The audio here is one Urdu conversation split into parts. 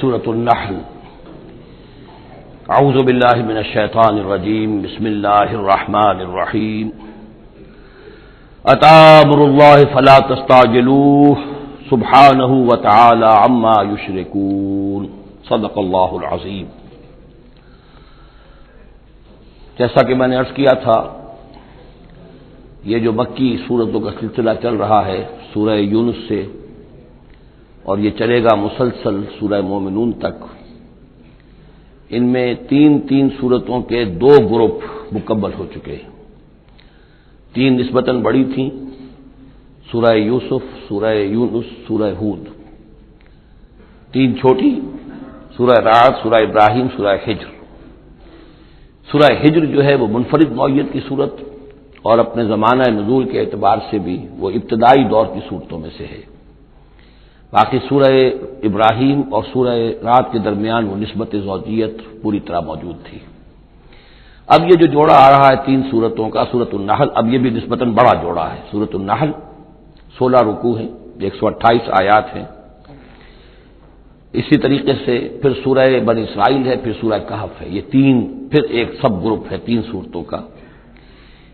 سورۃ النحل۔ اعوذ باللہ من الشیطان الرجیم، بسم اللہ الرحمن الرحیم۔ اتی امر اللہ فلا تستعجلوہ سبحانہ وتعالی عما یشرکون، صدق اللہ العظیم۔ جیسا کہ میں نے عرض کیا تھا، یہ جو مکی سورتوں کا سلسلہ چل رہا ہے سورہ یونس سے، اور یہ چلے گا مسلسل سورہ مومنون تک، ان میں تین سورتوں کے دو گروپ مکمل ہو چکے ہیں۔ تین نسبتاً بڑی تھیں، سورہ یوسف، سورہ یونس، سورہ ہود۔ تین چھوٹی، سورہ رعد، سورہ ابراہیم، سورہ ہجر۔ سورہ ہجر جو ہے وہ منفرد نوعیت کی صورت، اور اپنے زمانہ نزول کے اعتبار سے بھی وہ ابتدائی دور کی صورتوں میں سے ہے۔ باقی سورہ ابراہیم اور سورہ رعد کے درمیان وہ نسبت زوجیت پوری طرح موجود تھی۔ اب یہ جو جوڑا آ رہا ہے تین سورتوں کا، سورۃ النحل، اب یہ بھی نسبتاً بڑا جوڑا ہے۔ سورۃ النحل 16 رکوع ہیں، 128 آیات ہیں۔ اسی طریقے سے پھر سورہ بنی اسرائیل ہے، پھر سورہ کہف ہے۔ یہ تین پھر ایک سب گروپ ہے تین سورتوں کا۔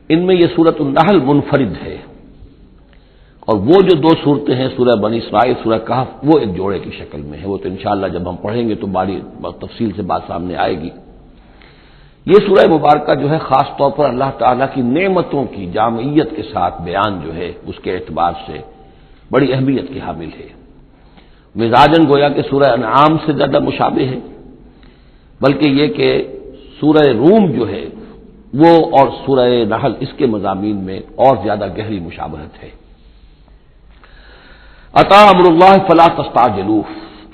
ان میں یہ سورۃ النحل منفرد ہے، اور وہ جو دو صورتیں ہیں سورہ بنی اسرائیل، سورہ کہف، وہ ایک جوڑے کی شکل میں ہے۔ وہ تو انشاءاللہ جب ہم پڑھیں گے تو بڑی تفصیل سے بات سامنے آئے گی۔ یہ سورہ مبارکہ جو ہے خاص طور پر اللہ تعالیٰ کی نعمتوں کی جامعیت کے ساتھ بیان جو ہے اس کے اعتبار سے بڑی اہمیت کی حامل ہے۔ مزاجاً گویا کہ سورہ انعام سے زیادہ مشابہ ہے، بلکہ یہ کہ سورہ روم جو ہے وہ اور سورہ نحل اس کے مضامین میں اور زیادہ گہری مشابہت ہے۔ اتی امر اللہ فلا تستعجلوہ،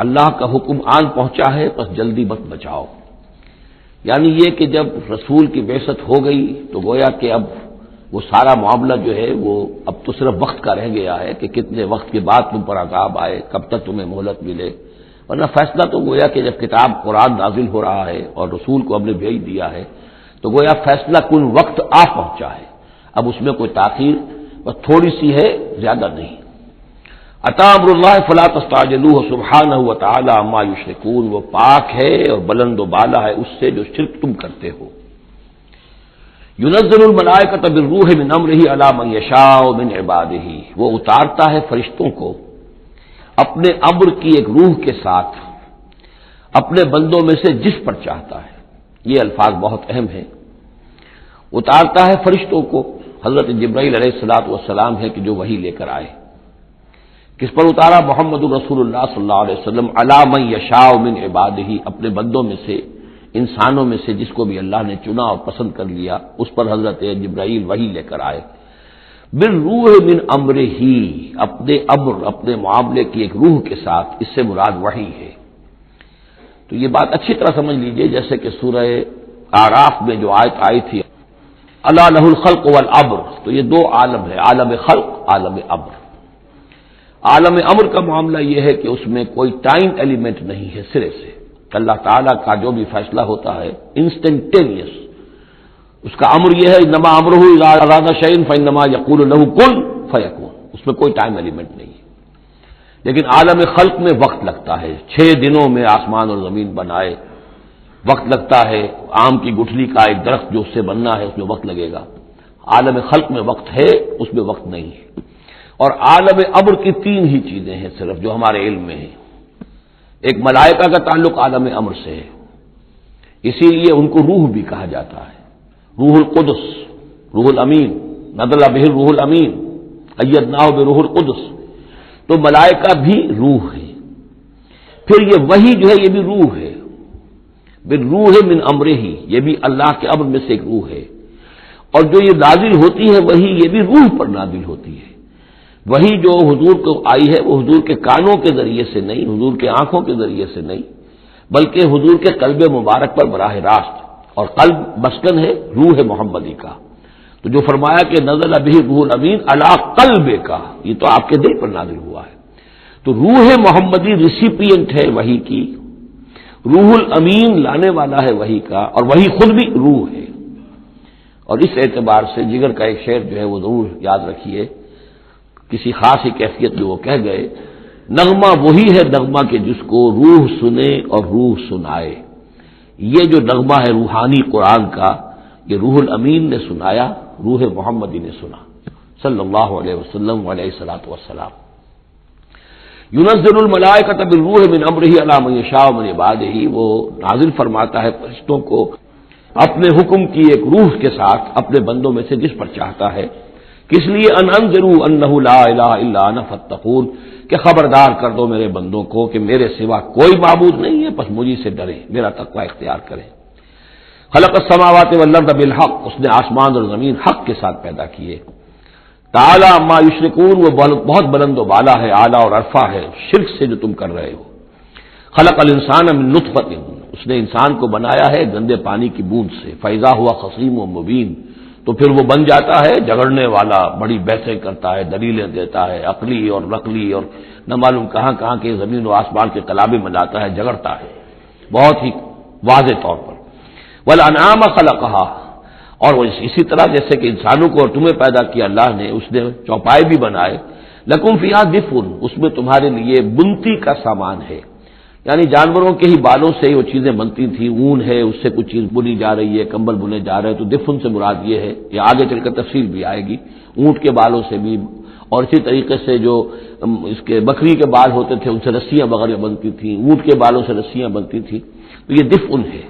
اللہ کا حکم آن پہنچا ہے پس جلدی مت بچاؤ۔ یعنی یہ کہ جب رسول کی بعثت ہو گئی تو گویا کہ اب وہ سارا معاملہ جو ہے وہ اب تو صرف وقت کا رہ گیا ہے کہ کتنے وقت کے بعد تم پر عذاب آئے، کب تک تمہیں مہلت ملے، ورنہ فیصلہ تو گویا کہ جب کتاب قرآن نازل ہو رہا ہے اور رسول کو ہم نے بھیج دیا ہے تو گویا فیصلہ کن وقت آ پہنچا ہے۔ اب اس میں کوئی تاخیر بس تھوڑی سی ہے، زیادہ نہیں۔ اتی امر اللہ فلا تستعجلوہ سبحانہ وتعالی عما یشرکون، وہ پاک ہے اور بلند و بالا ہے اس سے جو شرک تم کرتے ہو۔ ينزل الملائکۃ بالروح من امرہ علی من یشاء من عبادہ، وہ اتارتا ہے فرشتوں کو اپنے امر کی ایک روح کے ساتھ اپنے بندوں میں سے جس پر چاہتا ہے۔ یہ الفاظ بہت اہم ہیں۔ اتارتا ہے فرشتوں کو، حضرت جبرائیل علیہ الصلوۃ والسلام ہے کہ جو وحی لے کر آئے۔ کس پر اتارا؟ محمد رسول اللہ صلی اللہ علیہ وسلم علی من یشاء من عبادہ، اپنے بندوں میں سے، انسانوں میں سے جس کو بھی اللہ نے چنا اور پسند کر لیا اس پر حضرت جبرائیل وحی لے کر آئے۔ بالروح من امرہ، اپنے امر، اپنے معاملے کی ایک روح کے ساتھ، اس سے مراد وحی ہے۔ تو یہ بات اچھی طرح سمجھ لیجئے، جیسے کہ سورہ اعراف میں جو آیت آئی تھی الا لہ الخلق والامر، تو یہ دو عالم ہے، عالم خلق، عالم امر۔ عالم امر کا معاملہ یہ ہے کہ اس میں کوئی ٹائم ایلیمنٹ نہیں ہے سرے سے۔ اللہ تعالیٰ کا جو بھی فیصلہ ہوتا ہے انسٹنٹینیس، اس کا امر یہ ہے انما امرہ اذا اراد شیئا فانما یقول له کن فیکون، اس میں کوئی ٹائم ایلیمنٹ نہیں ہے۔ لیکن عالم خلق میں وقت لگتا ہے، 6 دنوں میں آسمان اور زمین بنائے، وقت لگتا ہے۔ آم کی گٹھلی کا ایک درخت جو اس سے بننا ہے اس میں وقت لگے گا۔ عالم خلق میں وقت ہے، اس میں وقت نہیں ہے۔ اور عالم امر کی 3 ہی چیزیں ہیں صرف جو ہمارے علم میں ہیں۔ ایک ملائکہ کا تعلق عالم امر سے ہے، اسی لیے ان کو روح بھی کہا جاتا ہے، روح القدس، روح الامین، نزل بہ الروح الامین، ایدناہ بروح القدس۔ تو ملائکہ بھی روح ہے۔ پھر یہ وحی جو ہے یہ بھی روح ہے، بالروح من امرہ، یہ بھی اللہ کے امر میں سے ایک روح ہے۔ اور جو یہ نازل ہوتی ہے وحی، یہ بھی روح پر نازل ہوتی ہے۔ وہی جو حضور کو آئی ہے وہ حضور کے کانوں کے ذریعے سے نہیں، حضور کے آنکھوں کے ذریعے سے نہیں، بلکہ حضور کے قلب مبارک پر براہ راست، اور قلب مسکن ہے روح محمدی کا۔ تو جو فرمایا کہ نزل بہ روح الامین علی قلبک، یہ تو آپ کے دل پر نازل ہوا ہے۔ تو روح محمدی ریسیپینٹ ہے وحی کی، روح الامین لانے والا ہے وحی کا، اور وہی خود بھی روح ہے۔ اور اس اعتبار سے جگر کا ایک شعر جو ہے وہ ضرور یاد رکھیے، کسی خاص ہی کیفیت میں وہ کہہ گئے نغمہ وہی ہے نغمہ کہ جس کو روح سنے اور روح سنائے. یہ جو نغمہ ہے روحانی قرآن کا، یہ روح الامین نے سنایا، روح محمدی نے سنا صلی اللہ علیہ وسلم علیہ الصلوۃ والسلام. ينزل الملائکۃ بالروح من امرہ علی من یشاء من عبادہ، وہ نازل فرماتا ہے فرشتوں کو اپنے حکم کی ایک روح کے ساتھ اپنے بندوں میں سے جس پر چاہتا ہے. کس لیے؟ ان انذروا انہ لا الہ الا انا فاتقون، کہ خبردار کر دو میرے بندوں کو کہ میرے سوا کوئی معبود نہیں ہے، بس مجھے سے ڈریں، میرا تقوی اختیار کریں. خلق السماوات والارض بالحق، اس نے آسمان اور زمین حق کے ساتھ پیدا کیے. تعالی عما یشرکون، وہ بہت بلند و بالا ہے، اعلیٰ اور عرفہ ہے شرک سے جو تم کر رہے ہو. خلق الانسان من نطفۃ، اس نے انسان کو بنایا ہے گندے پانی کی بوند سے. فاذا ہوا خصیم و مبین، تو پھر وہ بن جاتا ہے جھگڑنے والا، بڑی بحثیں کرتا ہے، دلیلیں دیتا ہے، عقلی اور نقلی اور نہ معلوم کہاں کہاں کے زمین و آسمان کے کلابے ملاتا ہے، جھگڑتا ہے بہت ہی واضح طور پر. والانعام خلقہا، اور وہ اسی طرح جیسے کہ انسانوں کو اور تمہیں پیدا کیا اللہ نے، اس نے چوپائے بھی بنائے. لکم فیہا دفء، اس میں تمہارے لیے بنتی کا سامان ہے، یعنی جانوروں کے ہی بالوں سے وہ چیزیں بنتی تھیں. اون ہے، اس سے کچھ چیز بنی جا رہی ہے، کمبل بنے جا رہے ہیں، تو دفن سے مراد یہ ہے. یہ آگے چل کر تفصیل بھی آئے گی. اونٹ کے بالوں سے بھی، اور اسی طریقے سے جو اس کے بکری کے بال ہوتے تھے ان سے رسیاں وغیرہ بنتی تھیں، اونٹ کے بالوں سے رسیاں بنتی تھیں. تو یہ دفن ہے.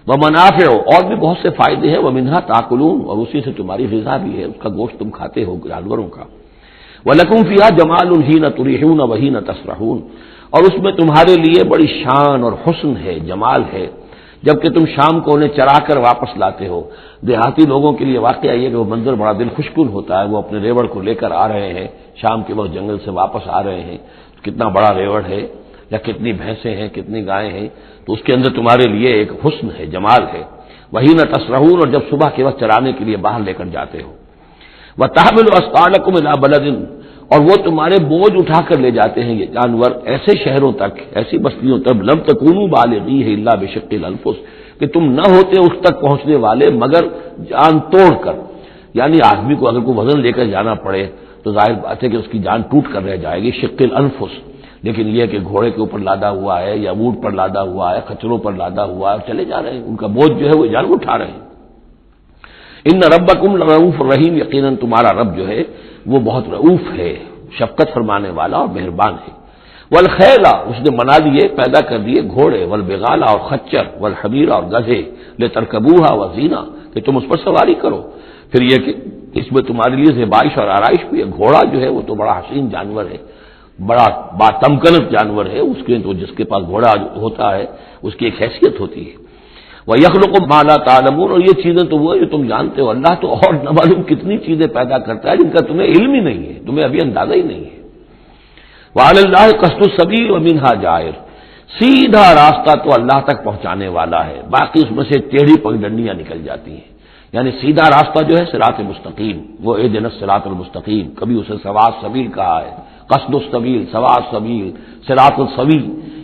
ومنافع، اور بھی بہت سے فائدے ہیں. ومنھا تاکلون، اور اسی سے تمہاری غذا بھی ہے، اس کا گوشت تم کھاتے ہو جانوروں کا. وَلَكُمْ فِيهَا جَمَالٌ حِينَ تُرِيحُونَ وَحِينَ تَسْرَحُونَ، اور اس میں تمہارے لیے بڑی شان اور حسن ہے، جمال ہے، جبکہ تم شام کو انہیں چرا کر واپس لاتے ہو. دیہاتی لوگوں کے لیے واقعہ یہ کہ وہ منظر بڑا دل خوشکن ہوتا ہے. وہ اپنے ریوڑ کو لے کر آ رہے ہیں، شام کے وقت جنگل سے واپس آ رہے ہیں، کتنا بڑا ریوڑ ہے یا کتنی بھینسیں ہیں، کتنی گائیں ہیں، تو اس کے اندر تمہارے لیے ایک حسن ہے، جمال ہے. وحین تسرحون، اور جب صبح کے وقت چرانے کے لیے باہر لے کر جاتے ہو. وتحمل اثقالکم الی بلد، اور وہ تمہارے بوجھ اٹھا کر لے جاتے ہیں یہ جانور ایسے شہروں تک، ایسی بستیوں تک. لم تکونوا بالغیہ الا بشق الانفس، کہ تم نہ ہوتے اس تک پہنچنے والے مگر جان توڑ کر. یعنی آدمی کو اگر کوئی وزن لے کر جانا پڑے تو ظاہر بات ہے کہ اس کی جان ٹوٹ کر رہ جائے گی، شق الانفس. لیکن یہ کہ گھوڑے کے اوپر لادا ہوا ہے یا اونٹ پر لادا ہوا ہے، کچروں پر لادا ہوا ہے، چلے جا رہے ہیں، ان کا بوجھ جو ہے وہ جانور اٹھا رہے ہیں. ان ربکم لرؤوف الرحیم، یقیناً تمہارا رب جو ہے وہ بہت رؤوف ہے، شفقت فرمانے والا اور مہربان ہے. والخیل، اس نے بنا لیے، پیدا کر دیے گھوڑے. والبغال، اور خچر. والحمیر، اور گدھے. لترکبوها وزینہ، کہ تم اس پر سواری کرو. پھر یہ کہ اس میں تمہارے لیے زیبائش اور آرائش بھی ہے. گھوڑا جو ہے وہ تو بڑا حسین جانور ہے، بڑا باتمکنت جانور ہے. اس کے تو جس کے پاس گھوڑا ہوتا ہے اس کی ایک حیثیت ہوتی ہے. وَيَخْلُقُ مَا لَا تَعْلَمُونَ، اور یہ چیزیں تو وہ ہے جو تم جانتے ہو. اللہ تو اور نہ معلوم کتنی چیزیں پیدا کرتا ہے جن کا تمہیں علم ہی نہیں ہے، تمہیں ابھی اندازہ ہی نہیں ہے. وَعَلَى اللَّهِ قَصْدُ السَّبِيلِ وَمِنْهَا جَائِرٌ، سیدھا راستہ تو اللہ تک پہنچانے والا ہے، باقی اس میں سے ٹیڑھی پگڈنڈیاں نکل جاتی ہیں. یعنی سیدھا راستہ جو ہے صراط مستقیم، وہ اہدنا الصراط المستقیم. کبھی اسے سواء السبیل کہا ہے، قصد السبیل، سواء السبیل، صراط السوی.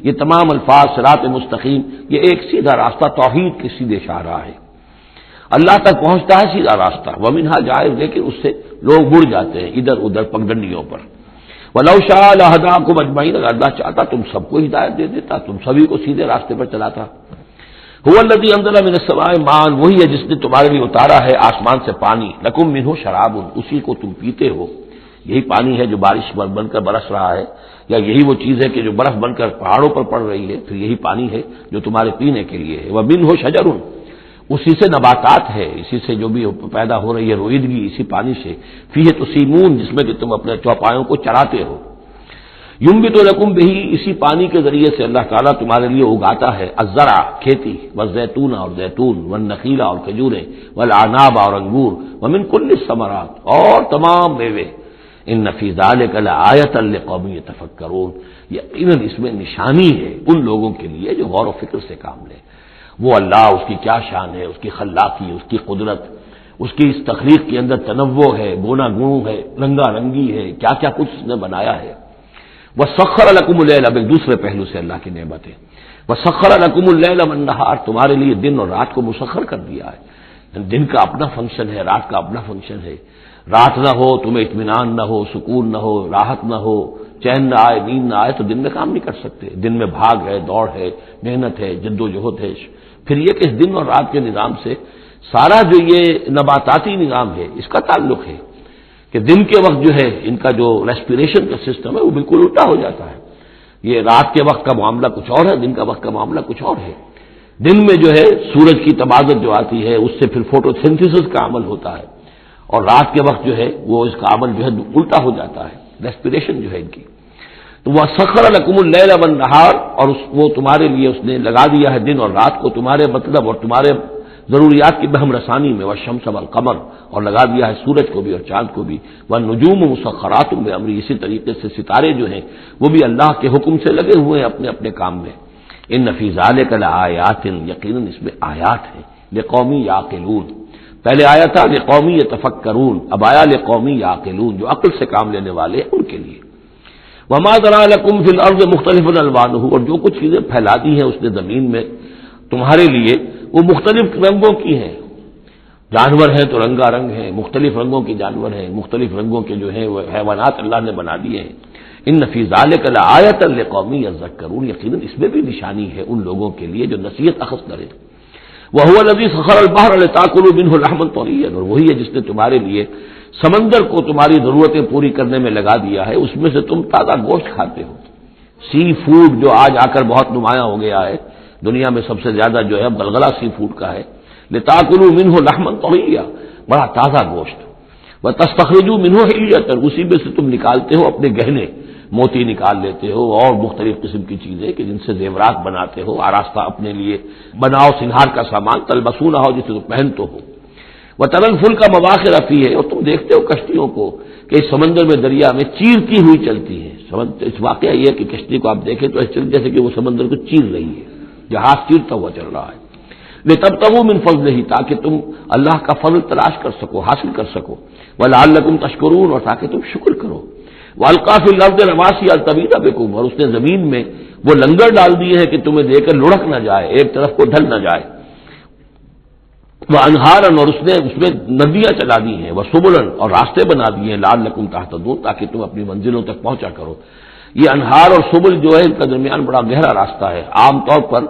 یہ تمام الفاظ صراط مستقیم، یہ ایک سیدھا راستہ توحید کے سیدھے شاہراہ ہے. اللہ تک پہنچتا ہے سیدھا راستہ. ومنھا جائر، لیکن اس سے لوگ مڑ جاتے ہیں ادھر ادھر پگڈنڈیوں پر. ولو شاء لہداکم اجمعین، اگر اللہ چاہتا تم سب کو ہدایت دے دیتا، تم سبھی کو سیدھے راستے پر چلاتا. هو الذی انزل من السماء ماء، وہی ہے جس نے تمہارے لیے اتارا ہے آسمان سے پانی. لکم منہ شراب، اسی کو تم پیتے ہو. یہی پانی ہے جو بارش بن کر برس رہا ہے، یا یہی وہ چیز ہے کہ جو برف بن کر پہاڑوں پر پڑ رہی ہے، پھر یہی پانی ہے جو تمہارے پینے کے لیے ہے. ومنہ شجر، اسی سے نباتات ہے، اسی سے جو بھی پیدا ہو رہی ہے روئیدگی اسی پانی سے. فیہ تسیمون، جس میں کہ تم اپنے چوپایوں کو چراتے ہو. ینبت لکم بہ، اسی پانی کے ذریعے سے اللہ تعالیٰ تمہارے لیے اگاتا ہے الزرع، کھیتی. والزیتون، اور زیتون. والنخیل، اور کھجوریں. والعناب، اور انگور. ومن کل الثمرات، اور تمام میوے. ان فی ذلک لآیۃ لقوم یتفکرون، یقیناً اس میں نشانی ہے ان لوگوں کے لیے جو غور و فکر سے کام لیں. وہ اللہ، اس کی کیا شان ہے، اس کی خلاقی، اس کی قدرت، اس کی اس تخلیق کے اندر تنوع ہے، گونا گون ہے، رنگا رنگی ہے، کیا کیا کچھ اس نے بنایا ہے. وَسَخَّرَ لَكُمُ اللَّيْلَ، اب ایک دوسرے پہلو سے اللہ کی نعمتیں. وَسَخَّرَ لَكُمُ اللَّيْلَ وَالنَّهَارَ، تمہارے لیے دن اور رات کو مسخر کر دیا ہے. دن کا اپنا فنکشن ہے، رات کا اپنا فنکشن ہے. رات نہ ہو تمہیں اطمینان نہ ہو، سکون نہ ہو، راحت نہ ہو، چین نہ آئے، نیند نہ آئے تو دن میں کام نہیں کر سکتے. دن میں بھاگ ہے، دوڑ ہے، محنت ہے، جد و جہد ہے. پھر یہ کہ اس دن اور رات کے نظام سے سارا جو یہ نباتاتی نظام ہے اس کا تعلق ہے کہ دن کے وقت جو ہے ان کا جو ریسپیریشن کا سسٹم ہے وہ بالکل الٹا ہو جاتا ہے. یہ رات کے وقت کا معاملہ کچھ اور ہے، دن کا وقت کا معاملہ کچھ اور ہے. دن میں جو ہے سورج کی تبادل جو آتی ہے اس سے پھر فوٹو سنتھسس کا عمل ہوتا ہے، اور رات کے وقت جو ہے وہ اس کا عمل جو ہے الٹا ہو جاتا ہے، ریسپیریشن جو ہے ان کی. تو وہ سخر لکم اللیل والنہار، اور وہ تمہارے لیے اس نے لگا دیا ہے دن اور رات کو تمہارے مطلب اور تمہارے ضروریات کی بہم رسانی میں، والشمس والقمر، اور لگا دیا ہے سورج کو بھی اور چاند کو بھی، والنجوم مسخرات بامرہ، اسی طریقے سے ستارے جو ہیں وہ بھی اللہ کے حکم سے لگے ہوئے ہیں اپنے اپنے کام میں. ان فی ذلک لآیات، یقیناً اس میں آیات ہیں، لقوم یعقلون. پہلے آیا تھا لقوم یتفکرون، اب آیا لقوم یعقلون، جو عقل سے کام لینے والے ہیں ان کے لیے. وما ذرأ لکم فی الارض مختلف الوانہ، اور جو کچھ چیزیں پھیلا دی ہیں اس نے زمین میں تمہارے لیے وہ مختلف رنگوں کی ہیں. جانور ہیں تو رنگا رنگ ہیں، مختلف رنگوں کے جانور ہیں، مختلف رنگوں کے جو ہیں وہ حیوانات اللہ نے بنا دیے ہیں. ان فی ذلک لآیۃ لقوم یذکرون، یقیناً اس میں بھی نشانی ہے ان لوگوں کے لیے جو نصیحت اخذ کریں. وہو الذی سخر البحر لتاکلوا منہ لحما طریا، اور وہی ہے جس نے تمہارے لیے سمندر کو تمہاری ضرورتیں پوری کرنے میں لگا دیا ہے، اس میں سے تم تازہ گوشت کھاتے ہو. سی فوڈ جو آج آ کر بہت نمایاں ہو گیا ہے دنیا میں، سب سے زیادہ جو ہے غلغلہ سی فوڈ کا ہے. لتاکلوا منہ لحما طریا، بڑا تازہ گوشت. وتستخرجوا منہ حلیۃ، اسی میں سے تم نکالتے ہو اپنے گہنے، موتی نکال لیتے ہو اور مختلف قسم کی چیزیں کہ جن سے زیورات بناتے ہو، آراستہ اپنے لیے بناؤ سنہار کا سامان، تلبسونہ ہو جسے تم پہنتے ہو. وتری الفلک مواخر فیہ، اور تم دیکھتے ہو کشتیوں کو کہ اس سمندر میں دریا میں چیرتی ہوئی چلتی ہیں. اس واقعہ یہ ہے کہ کشتی کو آپ دیکھیں تو جیسے کہ وہ سمندر کو چیر رہی ہے، جہاز چیرتا ہوا چل رہا ہے. لتبتغوا من فضلہ، تاکہ تم اللہ کا فضل تلاش کر سکو، حاصل کر سکو. ولعلکم تشکرون، اور تاکہ تم شکر کرو. والقا فی الارض رواسي ان تمید بکم، اور اس نے زمین میں وہ لنگر ڈال دیے ہیں کہ تمہیں دے کر لڑک نہ جائے، ایک طرف کو ڈھل نہ جائے. وانہارا، اور اس نے اس میں ندیاں چلا دی ہیں. وسبلا، اور راستے بنا دیے ہیں. لعلکم تہتدون، تاکہ تم اپنی منزلوں تک پہنچا کرو. یہ انہار اور سبل جو ہے ان کا درمیان بڑا گہرا راستہ ہے. عام طور پر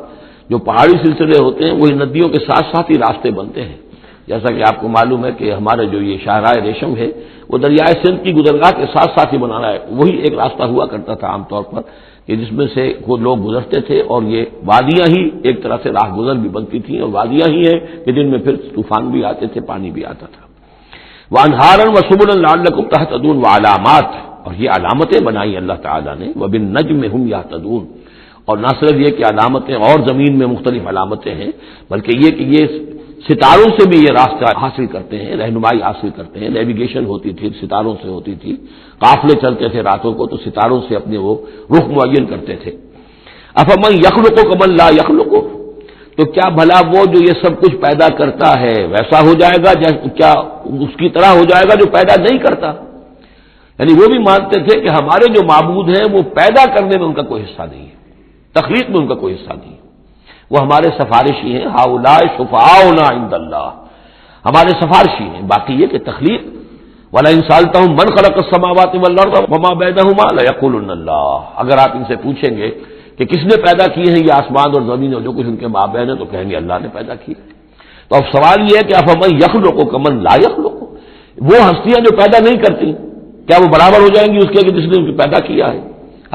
جو پہاڑی سلسلے ہوتے ہیں وہی ندیوں کے ساتھ ساتھ ہی راستے بنتے ہیں. جیسا کہ آپ کو معلوم ہے کہ ہمارے جو یہ شاہراہ ریشم ہے وہ دریائے سندھ کی گزرگاہ کے ساتھ ساتھ ہی بنانا ہے. وہی ایک راستہ ہوا کرتا تھا عام طور پر کہ جس میں سے وہ لوگ گزرتے تھے، اور یہ وادیاں ہی ایک طرح سے راہ گزر بھی بنتی تھیں، اور وادیاں ہی ہیں کہ جن میں پھر طوفان بھی آتے تھے، پانی بھی آتا تھا. وانہارا وسبلا لعلکم تہتدون وعلامات، اور یہ علامتیں بنائی اللہ تعالیٰ نے. وبالنجم هم یہتدون، اور نہ صرف یہ کہ علامتیں اور زمین میں مختلف علامتیں ہیں، بلکہ یہ کہ یہ ستاروں سے بھی یہ راستہ حاصل کرتے ہیں، رہنمائی حاصل کرتے ہیں. نیویگیشن ہوتی تھی ستاروں سے ہوتی تھی، قافلے چلتے تھے راتوں کو تو ستاروں سے اپنے وہ رخ معین کرتے تھے. افمن یخلق کمن لا یخلق، تو کیا بھلا وہ جو یہ سب کچھ پیدا کرتا ہے ویسا ہو جائے گا، کیا اس کی طرح ہو جائے گا جو پیدا نہیں کرتا؟ یعنی وہ بھی مانتے تھے کہ ہمارے جو معبود ہیں وہ پیدا کرنے میں ان کا کوئی حصہ نہیں ہے، تخلیق میں ان کا کوئی حصہ نہیں ہے، وہ ہمارے سفارشی ہیں. ہؤلاء شفعاؤنا عند اللہ، ہمارے سفارشی ہیں. باقی یہ کہ تخلیق، وَلَئِن سَأَلْتَهُم مَّن خَلَقَ السَّمَاوَاتِ وَالْأَرْضَ وَمَا بَيْنَهُمَا لَيَقُولُنَّ اللَّهُ، اگر آپ ان سے پوچھیں گے کہ کس نے پیدا کیے ہیں یہ آسمان اور زمین اور جو کچھ ان کے مابین ہے، تو کہیں گے اللہ نے پیدا کیے. تو اب سوال یہ ہے کہ افمن یخلق کمن لا یخلق، وہ ہستیاں جو پیدا نہیں کرتی کیا وہ برابر ہو جائیں گی اس کے کہ جس نے ان کو پیدا کیا ہے؟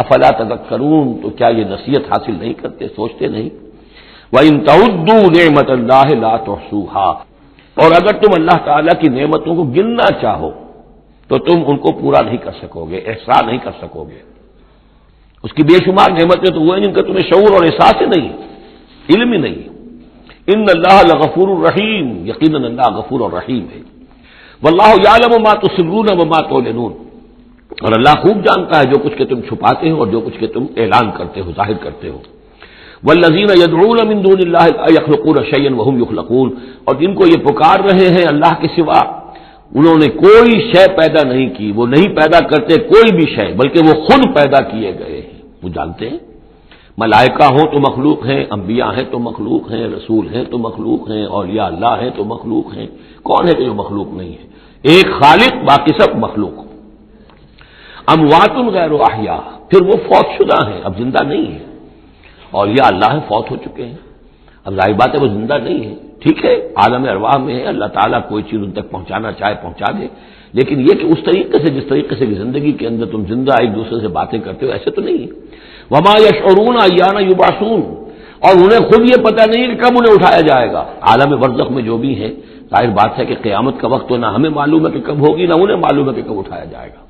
افلا تذکرون، تو کیا یہ نصیحت حاصل نہیں کرتے، سوچتے نہیں؟ وَإِن تَعُدُّوا نِعْمَةَ اللَّهِ لَا تُحْصُوهَا، اور اگر تم اللہ تعالیٰ کی نعمتوں کو گننا چاہو تو تم ان کو پورا نہیں کر سکو گے، احصاء نہیں کر سکو گے. اس کی بے شمار نعمتیں تو وہ ہیں جن کا تمہیں شعور اور احساس ہی نہیں، علم ہی نہیں. ان اللہ لغفور الرحیم، یقیناً اللہ غفور اور رحیم ہے. واللہ یعلم ما تسرون وما تعلنون، اور اللہ خوب جانتا ہے جو کچھ کہ تم چھپاتے ہو اور جو کچھ کہ تم اعلان کرتے ہو، ظاہر کرتے ہو. والذین یدعون من دون اللہ لا یخلقون شیئا وهم یخلقون، اور جن کو یہ پکار رہے ہیں اللہ کے سوا، انہوں نے کوئی شے پیدا نہیں کی، وہ نہیں پیدا کرتے کوئی بھی شے، بلکہ وہ خود پیدا کیے گئے ہیں. وہ جانتے ہیں ملائکہ ہوں تو مخلوق ہیں، انبیاء ہیں تو مخلوق ہیں، رسول ہیں تو مخلوق ہیں، اولیاء اللہ ہیں تو مخلوق ہیں. کون ہے کہ جو مخلوق نہیں ہے؟ ایک خالق، باقی سب مخلوق. اموات غیر احیاء، پھر وہ فوت شدہ ہیں، اب زندہ نہیں ہیں، اور یہ اللہ فوت ہو چکے ہیں، اب ظاہر بات ہے وہ زندہ نہیں ہے، ٹھیک ہے عالم ارواح میں ہے، اللہ تعالیٰ کوئی چیز ان تک پہنچانا چاہے پہنچا دے، لیکن یہ کہ اس طریقے سے جس طریقے سے زندگی کے اندر تم زندہ ایک دوسرے سے باتیں کرتے ہو ایسے تو نہیں ہے۔ وما یشعرون ایان یبعثون، اور انہیں خود یہ پتہ نہیں کہ کب انہیں اٹھایا جائے گا۔ عالم برزخ میں جو بھی ہیں، ظاہر بات ہے کہ قیامت کا وقت تو نہ ہمیں معلوم ہے کہ کب ہوگی، نہ انہیں معلوم ہے کہ کب اٹھایا جائے گا۔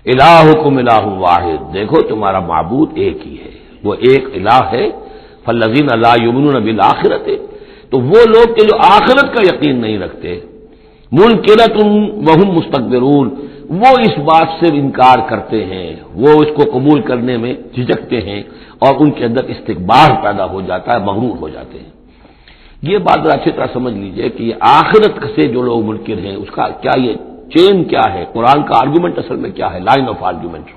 الہکم الہ واحد، دیکھو تمہارا معبود ایک ہی ہے، وہ ایک الہ ہے۔ فالذین لا یؤمنون بالآخرۃ، تو وہ لوگ کہ جو آخرت کا یقین نہیں رکھتے، منکرۃ وہم مستکبرون، وہ اس بات سے انکار کرتے ہیں، وہ اس کو قبول کرنے میں جھجکتے ہیں، اور ان کے اندر استکبار پیدا ہو جاتا ہے، مغرور ہو جاتے ہیں۔ یہ بات اچھی طرح سمجھ لیجئے کہ یہ آخرت سے جو لوگ منکر ہیں اس کا کیا یہ چین کیا ہے، قرآن کا آرگومنٹ اصل میں کیا ہے، لائن آف آرگومنٹ۔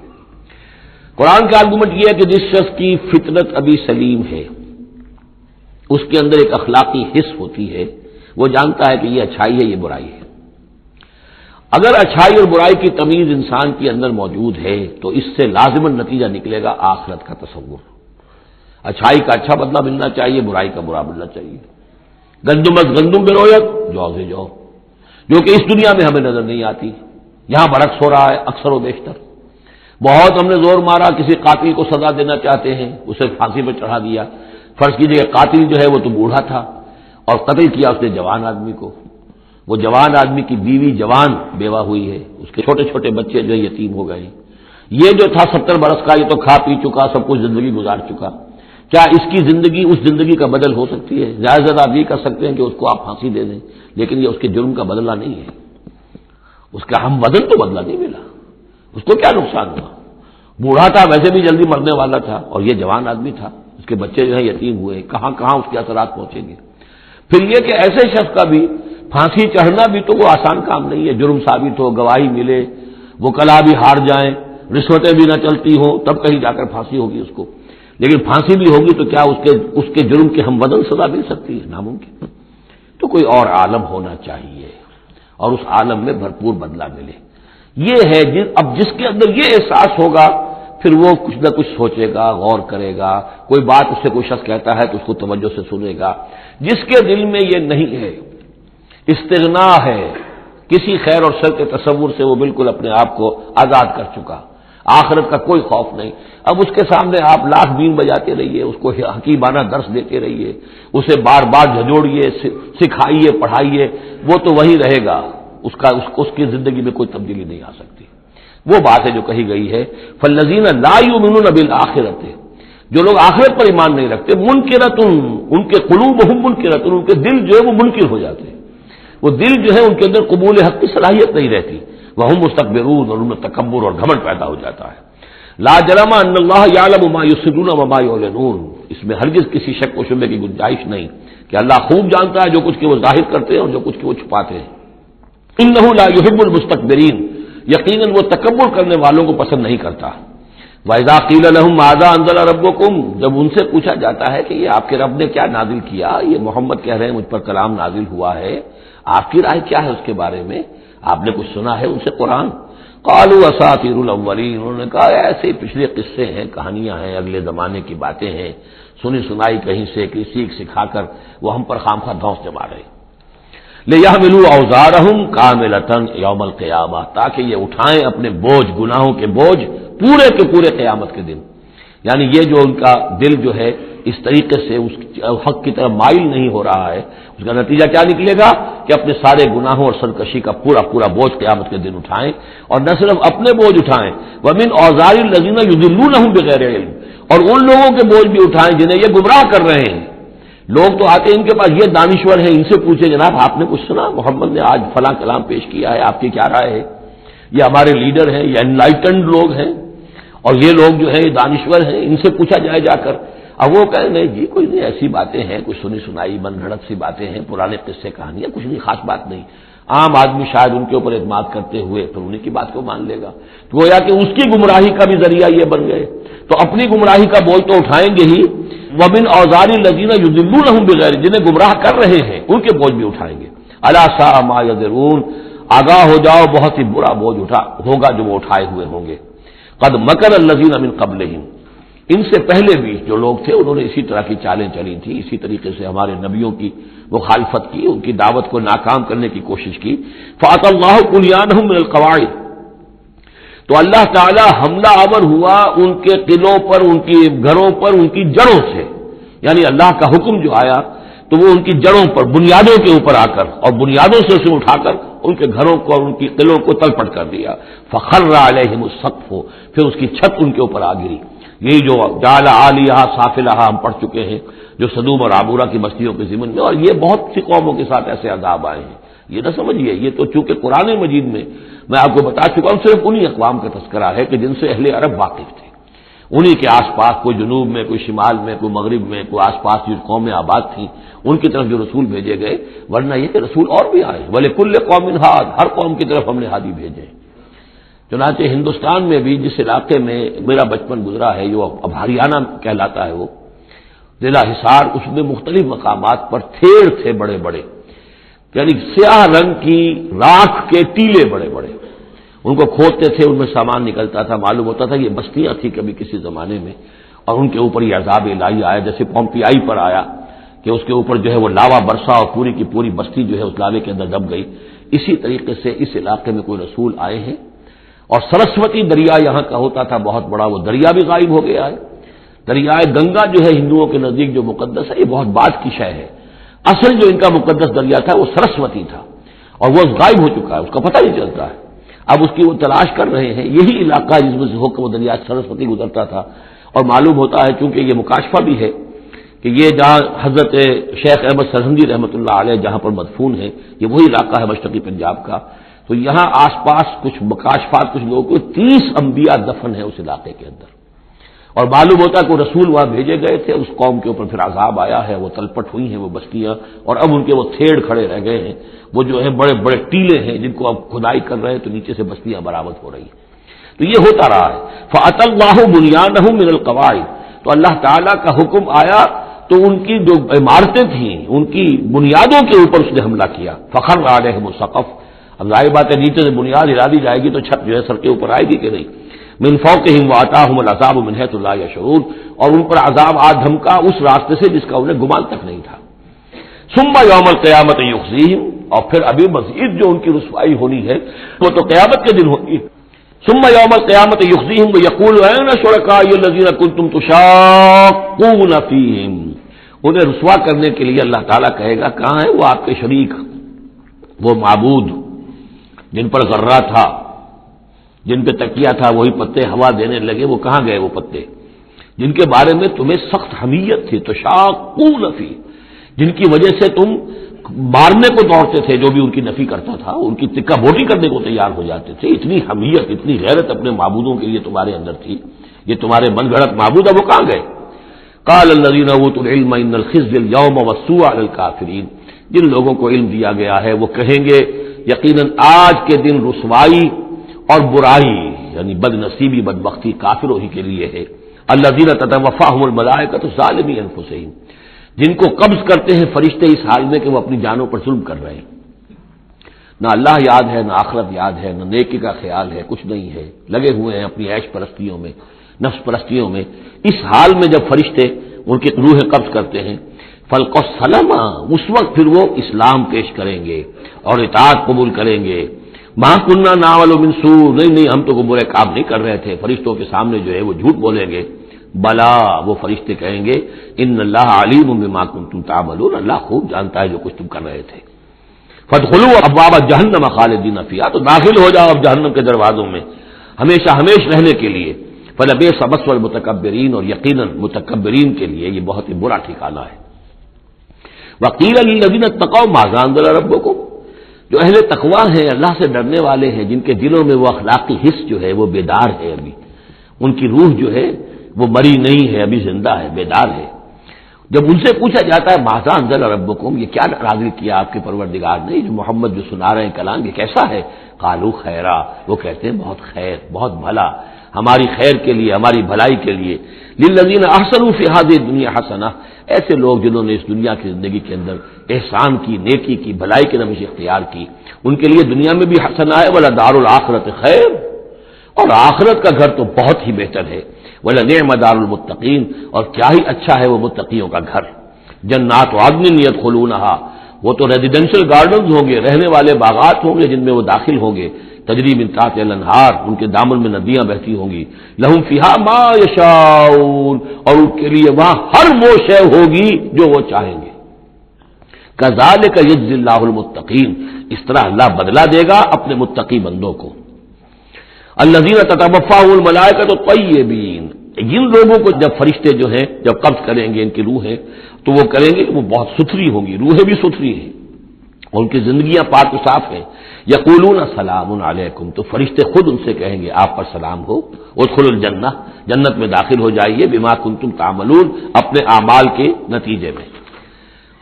قرآن کا آرگومنٹ یہ ہے کہ جس شخص کی فطرت ابھی سلیم ہے، اس کے اندر ایک اخلاقی حس ہوتی ہے، وہ جانتا ہے کہ یہ اچھائی ہے، یہ برائی ہے۔ اگر اچھائی اور برائی کی تمیز انسان کے اندر موجود ہے تو اس سے لازماً نتیجہ نکلے گا آخرت کا تصور۔ اچھائی کا اچھا بدلہ ملنا چاہیے، برائی کا برا ملنا چاہیے۔ گندم از گندم بے رویت، جو سے جو، جو کہ اس دنیا میں ہمیں نظر نہیں آتی، یہاں برعکس ہو رہا ہے اکثر و بیشتر۔ بہت ہم نے زور مارا، کسی قاتل کو سزا دینا چاہتے ہیں، اسے پھانسی پہ چڑھا دیا۔ فرض کیجیے قاتل جو ہے وہ تو بوڑھا تھا اور قتل کیا اس نے جوان آدمی کو، وہ جوان آدمی کی بیوی جوان بیوہ ہوئی ہے، اس کے چھوٹے چھوٹے بچے جو ہے یتیم ہو گئے۔ یہ جو تھا 70 برس کا، یہ تو کھا پی چکا، سب کچھ زندگی گزار چکا، کیا اس کی زندگی اس زندگی کا بدل ہو سکتی ہے؟ زیادہ زیادہ آپ یہ کر سکتے ہیں کہ اس کو آپ پھانسی دے دیں، لیکن یہ اس کے جرم کا بدلہ نہیں ہے، اس کا ہم وزن تو بدلہ نہیں ملا، اس کو کیا نقصان ہوا؟ بوڑھا تھا، ویسے بھی جلدی مرنے والا تھا، اور یہ جوان آدمی تھا، اس کے بچے جو ہیں یتیم ہوئے، کہاں کہاں اس کے اثرات پہنچیں گے۔ پھر یہ کہ ایسے شخص کا بھی پھانسی چڑھنا بھی تو وہ آسان کام نہیں ہے، جرم ثابت ہو، گواہی ملے، وکلاء بھی ہار جائیں، رشوتیں بھی نہ چلتی ہوں، تب کہیں جا کر پھانسی ہوگی اس کو، لیکن پھانسی بھی ہوگی تو کیا اس کے جرم کے ہم بدل سزا مل سکتی ہے؟ ناممکن۔ تو کوئی اور عالم ہونا چاہیے اور اس عالم میں بھرپور بدلہ ملے، یہ ہے اب جس کے اندر یہ احساس ہوگا پھر وہ کچھ نہ کچھ سوچے گا، غور کرے گا، کوئی بات اس سے کوئی شخص کہتا ہے تو اس کو توجہ سے سنے گا۔ جس کے دل میں یہ نہیں ہے، استغنا ہے، کسی خیر اور شر کے تصور سے وہ بالکل اپنے آپ کو آزاد کر چکا، آخرت کا کوئی خوف نہیں، اب اس کے سامنے آپ لاکھ بین بجاتے رہیے، اس کو حکیمانہ درس دیتے رہیے، اسے بار بار جھجوڑیے، سکھائیے، پڑھائیے، وہ تو وہی رہے گا، اس کی زندگی میں کوئی تبدیلی نہیں آ سکتی۔ وہ بات ہے جو کہی گئی ہے فالذین لا یؤمنون بالآخرۃ، جو لوگ آخرت پر ایمان نہیں رکھتے، منکرۃ، ان کے قلوبہم منکرۃ، ان کے دل جو ہے وہ منکر ہو جاتے ہیں، وہ دل جو ہے ان کے اندر قبول حق کی صلاحیت نہیں رہتی، وہم مستکبرون، اور ان میں تکبر اور گھمنڈ پیدا ہو جاتا ہے۔ لا جرم ان اللہ یعلم ما یسرون وما یعلنون، اس میں ہرگز کسی شک و شبہ کی گنجائش نہیں کہ اللہ خوب جانتا ہے جو کچھ کہ وہ ظاہر کرتے ہیں اور جو کچھ کہ وہ چھپاتے ہیں۔ انہ لا یحب المستکبرین، یقیناً وہ تکبر کرنے والوں کو پسند نہیں کرتا۔ وَإِذَا قِيلَ لَهُمْ مَاذَا أَنزَلَ رَبُّكُمْ، جب ان سے پوچھا جاتا ہے کہ یہ آپ کے رب نے کیا نازل کیا، یہ محمد کہہ رہے ہیں مجھ پر کلام نازل ہوا ہے، آپ کی رائے کیا ہے اس کے بارے میں، آپ نے کچھ سنا ہے ان سے قرآن؟ قالوا اساطیر الاولین، انہوں نے کہا ایسے پچھلے قصے ہیں، کہانیاں ہیں، اگلے زمانے کی باتیں ہیں، سنی سنائی کہیں سے کسی سکھا کر وہ ہم پر خامخواہ دھونس جما رہے۔ لِيَحْمِلُوا أَوْزَارَهُمْ كَامِلَةً يَوْمَ الْقِيَامَةِ، تاکہ یہ اٹھائیں اپنے بوجھ، گناہوں کے بوجھ پورے کے پورے قیامت کے دن۔ یعنی یہ جو ان کا دل جو ہے اس طریقے سے اس حق کی طرف مائل نہیں ہو رہا ہے، اس کا نتیجہ کیا نکلے گا کہ اپنے سارے گناہوں اور سرکشی کا پورا پورا بوجھ قیامت کے دن اٹھائیں، اور نہ صرف اپنے بوجھ اٹھائیں، وَمِنْ أَوْزَارِ الَّذِينَ يُضِلُّونَهُمْ بِغَيْرِ عِلْمٍ، اور ان لوگوں کے بوجھ بھی اٹھائیں جنہیں یہ گمراہ کر رہے ہیں۔ لوگ تو آتے ہیں ان کے پاس، یہ دانشور ہیں، ان سے پوچھیں جناب آپ نے کچھ سنا، محمد نے آج فلاں کلام پیش کیا ہے، آپ کی کیا رائے ہے؟ یہ ہمارے لیڈر ہیں، یہ انلائٹنڈ لوگ ہیں، اور یہ لوگ جو ہیں دانشور ہیں، ان سے پوچھا جائے جا کر۔ اب وہ کہیں نہیں جی کوئی نہیں، ایسی باتیں ہیں، کچھ سنی سنائی من گھڑت سی باتیں ہیں، پرانے قصے کہانیاں، کچھ نہیں، خاص بات نہیں۔ عام آدمی شاید ان کے اوپر اعتماد کرتے ہوئے پھر انہیں کی بات کو مان لے گا، تو گویا کہ اس کی گمراہی کا بھی ذریعہ یہ بن گئے، تو اپنی گمراہی کا بوجھ تو اٹھائیں گے ہی، وَمِنْ أَوْزَارِ الَّذِينَ يُضِلُّونَهُمْ بِغَيْرِ، جنہیں گمراہ کر رہے ہیں ان کے بوجھ بھی اٹھائیں گے۔ أَلَا سَاءَ مَا يَزِرُونَ، آگاہ ہو جاؤ بہت ہی برا بوجھ ہوگا جو وہ اٹھائے ہوئے ہوں گے۔ قد مکر الذین من قبلہم، ان سے پہلے بھی جو لوگ تھے انہوں نے اسی طرح کی چالیں چلی تھیں، اسی طریقے سے ہمارے نبیوں کی مخالفت کی، ان کی دعوت کو ناکام کرنے کی کوشش کی۔ فَأَتَى اللَّهُ بُنْيَانَهُم مِّنَ الْقَوَاعِدِ، تو اللہ تعالی حملہ آور ہوا ان کے قلعوں پر، ان کی گھروں پر، ان کی جڑوں سے، یعنی اللہ کا حکم جو آیا تو وہ ان کی جڑوں پر، بنیادوں کے اوپر آ کر، اور بنیادوں سے اسے اٹھا کر ان کے گھروں کو اور ان کی قلعوں کو تلپٹ کر دیا۔ فَخَرَّ عَلَيْهِمُ السَّقْفُ، پھر اس کی چھت ان کے اوپر آ گری۔ یہی جو جعل عالیہا سافلہا ہم پڑھ چکے ہیں، جو سدوم اور عمورہ کی بستیوں کے ضمن میں، اور یہ بہت سی قوموں کے ساتھ ایسے عذاب آئے ہیں، یہ نہ سمجھیے، یہ تو چونکہ قرآن مجید میں آپ کو بتا چکا ہوں، صرف انہی اقوام کا تذکرہ ہے کہ جن سے اہل عرب واقف تھے، انہی کے آس پاس، کوئی جنوب میں، کوئی شمال میں، کوئی مغرب میں، کوئی آس پاس جو قومیں آباد تھیں ان کی طرف جو رسول بھیجے گئے، ورنہ یہ کہ رسول اور بھی آئے، وَلِكُلِّ قَوْمٍ ہاد، ہر قوم کی طرف ہم نے ہادی بھیجے۔ چنانچہ ہندوستان میں بھی جس علاقے میں میرا بچپن گزرا ہے، جو اب ہریانہ کہلاتا ہے، وہ ضلع حصار، اس میں مختلف مقامات پر تھیڑ تھے بڑے بڑے، یعنی سیاہ رنگ کی راکھ کے ٹیلے بڑے بڑے، ان کو کھودتے تھے، ان میں سامان نکلتا تھا، معلوم ہوتا تھا یہ بستیاں تھیں کبھی کسی زمانے میں، اور ان کے اوپر یہ عذاب الہی آیا، جیسے پومپیائی پر آیا کہ اس کے اوپر جو ہے وہ لاوا برسا اور پوری کی پوری بستی جو ہے اس لاوے کے اندر دب گئی۔ اسی طریقے سے اس علاقے میں کوئی رسول آئے ہیں، اور سرسوتی دریا یہاں کا ہوتا تھا بہت بڑا، وہ دریا بھی غائب ہو گیا ہے۔ دریائے گنگا جو ہے ہندوؤں کے نزدیک جو مقدس ہے، یہ بہت بعد کی شے ہے، اصل جو ان کا مقدس دریا تھا وہ سرسوتی تھا، اور وہ غائب ہو چکا ہے، اس کا پتہ نہیں چلتا ہے، اب اس کی وہ تلاش کر رہے ہیں۔ یہی علاقہ جس میں سے ہو کر وہ دریا سرسوتی گزرتا تھا، اور معلوم ہوتا ہے چونکہ یہ مکاشفہ بھی ہے کہ یہ جہاں حضرت شیخ احمد سرہندی رحمۃ اللہ علیہ جہاں پر مدفون ہے، یہ وہی علاقہ ہے مشرقی پنجاب کا، تو یہاں آس پاس کچھ مکاشفات، کچھ لوگوں کو 30 انبیاء دفن ہے اس علاقے کے اندر، اور معلوم ہوتا ہے کہ رسول وہاں بھیجے گئے تھے، اس قوم کے اوپر پھر عذاب آیا ہے، وہ تلپٹ ہوئی ہیں وہ بستیاں، اور اب ان کے وہ تھیڑ کھڑے رہ گئے ہیں، وہ جو ہے بڑے بڑے ٹیلے ہیں جن کو اب کھدائی کر رہے ہیں تو نیچے سے بستیاں برآمد ہو رہی ہیں، تو یہ ہوتا رہا ہے۔ فَأَتَى اللَّهُ بُنْيَانَهُم مِّنَ الْقَوَاعِدِ، تو اللہ تعالیٰ کا حکم آیا تو ان کی جو عمارتیں تھیں ان کی بنیادوں کے اوپر اس نے حملہ کیا۔ فَخَرَّ عَلَيْهِمُ السَّقْفُ، اب ظاہر بات ہے نیچے سے بنیاد ہلا دی جائے گی تو چھت جو ہے سر کے اوپر آئے گی کہ نہیں۔ من فوقہم وَأَتَاهُمُ الْعَذَابُ مِنْ حَيْثُ لَا يَشْعُرُونَ، اور ان پر عذاب آ دھمکا اس راستے سے جس کا انہیں گمان تک نہیں تھا۔ ثُمَّ يَوْمَ الْقِيَامَةِ يُخْزِيهِمْ، اور پھر ابھی مزید جو ان کی رسوائی ہونی ہے وہ تو قیامت کے دن ہوگی۔ ثُمَّ يَوْمَ الْقِيَامَةِ يُخْزِيهِمْ وَيَقُولُ أَيْنَ شُرَكَائِيَ الَّذِينَ كُنتُمْ تُشَاقُّونَ فِيهِمْ، انہیں رسوا کرنے کے لیے اللہ تعالیٰ کہے گا کہاں ہے وہ آپ کے شریک، وہ معبود جن پر غرہ تھا، جن پہ تکیہ تھا، وہی پتے ہوا دینے لگے، وہ کہاں گئے وہ پتے جن کے بارے میں تمہیں سخت حمیت تھی، تشاقون فی، جن کی وجہ سے تم مارنے کو دوڑتے تھے، جو بھی ان کی نفی کرتا تھا ان کی تکہ بوٹی کرنے کو تیار ہو جاتے تھے، اتنی حمیت، اتنی غیرت اپنے معبودوں کے لیے تمہارے اندر تھی، یہ تمہارے من گھڑت معبود اب وہ کہاں گئے؟ قال الذین اوتوا العلم ان الخزي اليوم والسوء على الكافرین، جن لوگوں کو علم دیا گیا ہے وہ کہیں گے یقیناً آج کے دن رسوائی اور برائی یعنی بد نصیبی بدبختی کافروں ہی کے لیے ہے۔ الذین تتوفاهم الملائکۃ ظالمی انفسہم، جن کو قبض کرتے ہیں فرشتے اس حال میں کہ وہ اپنی جانوں پر ظلم کر رہے ہیں، نہ اللہ یاد ہے، نہ آخرت یاد ہے، نہ نیکی کا خیال ہے، کچھ نہیں ہے، لگے ہوئے ہیں اپنی عیش پرستیوں میں، نفس پرستیوں میں۔ اس حال میں جب فرشتے ان کی روحیں قبض کرتے ہیں، فَالْقَوْ السَّلَامَ، اس وقت پھر وہ اسلام پیش کریں گے اور اطاعت قبول کریں گے۔ مَا كُنَّا نَعْمَلُ مِن سُوءٍ، نہیں ہم تو کوئی برے کام نہیں کر رہے تھے، فرشتوں کے سامنے جو ہے وہ جھوٹ بولیں گے۔ بلا، وہ فرشتے کہیں گے ان اللہ علیم بما کنتم تعملون، اللہ خوب جانتا ہے جو کچھ تم کر رہے تھے۔ فادخلوا ابواب جہنم خالدین فیہا، تو داخل ہو جاؤ اب جہنم کے دروازوں میں ہمیشہ ہمیش رہنے کے لیے۔ فلبئس مثوى المتکبرین، اور یقیناً متکبرین کے لیے یہ بہت ہی برا ٹھکانہ ہے۔ وقیل للذین اتقوا ماذا انزل ربکم، جو اہل تقوی ہیں، اللہ سے ڈرنے والے ہیں، جن کے دلوں میں وہ اخلاقی حس جو ہے وہ بیدار ہے، ابھی ان کی روح جو ہے وہ مری نہیں ہے، ابھی زندہ ہے، بیدار ہے۔ جب ان سے پوچھا جاتا ہے ماذا انزل ربکم، یہ کیا نازل کیا آپ کے پروردگار نے، جو محمد جو سنا رہے ہیں کلام یہ کیسا ہے؟ قالوا خیرا، وہ کہتے ہیں بہت خیر، بہت بھلا، ہماری خیر کے لیے، ہماری بھلائی کے لیے۔ للذین احسنوا فی ھذہ الدنیا حسنہ، ایسے لوگ جنہوں نے اس دنیا کی زندگی کے اندر احسان کی، نیکی کی، بھلائی کی روش اختیار کی، ان کے لیے دنیا میں بھی حسنہ ہے، ولدار الآخرۃ خیر، اور آخرت کا گھر تو بہت ہی بہتر ہے، وَلَنِعْمَ دَارُ الْمُتَّقِينَ، اور کیا ہی اچھا ہے وہ متقیوں کا گھر، جنات عدن يدخلونها، وہ تو ریزیڈینشل گارڈنز ہوں گے، رہنے والے باغات ہوں گے جن میں وہ داخل ہوں گے، تجری من تحتها الانہار، ان کے دامن میں ندیاں بہتی ہوں گی، لہم فیہا ما یشاؤون، اور ان کے لیے وہاں ہر وہ شے ہوگی جو وہ چاہیں گے، کذالک یجزی اللہ المتقین، اس طرح اللہ بدلہ دے گا اپنے متقی بندوں کو۔ الذین تتوفاهم الملائکۃ الطیبین، جن لوگوں کو جب فرشتے جو ہیں جب قبض کریں گے ان کی روحیں، تو وہ کریں گے وہ بہت ستھری ہوں گی، روحیں بھی ستھری ہیں اور ان کی زندگیاں پاک و صاف ہیں، یقولون سلام علیکم، تو فرشتے خود ان سے کہیں گے آپ پر سلام ہو، ادخلوا الجنہ، جنت میں داخل ہو جائیے، بما کنتم تعملون، اپنے اعمال کے نتیجے میں۔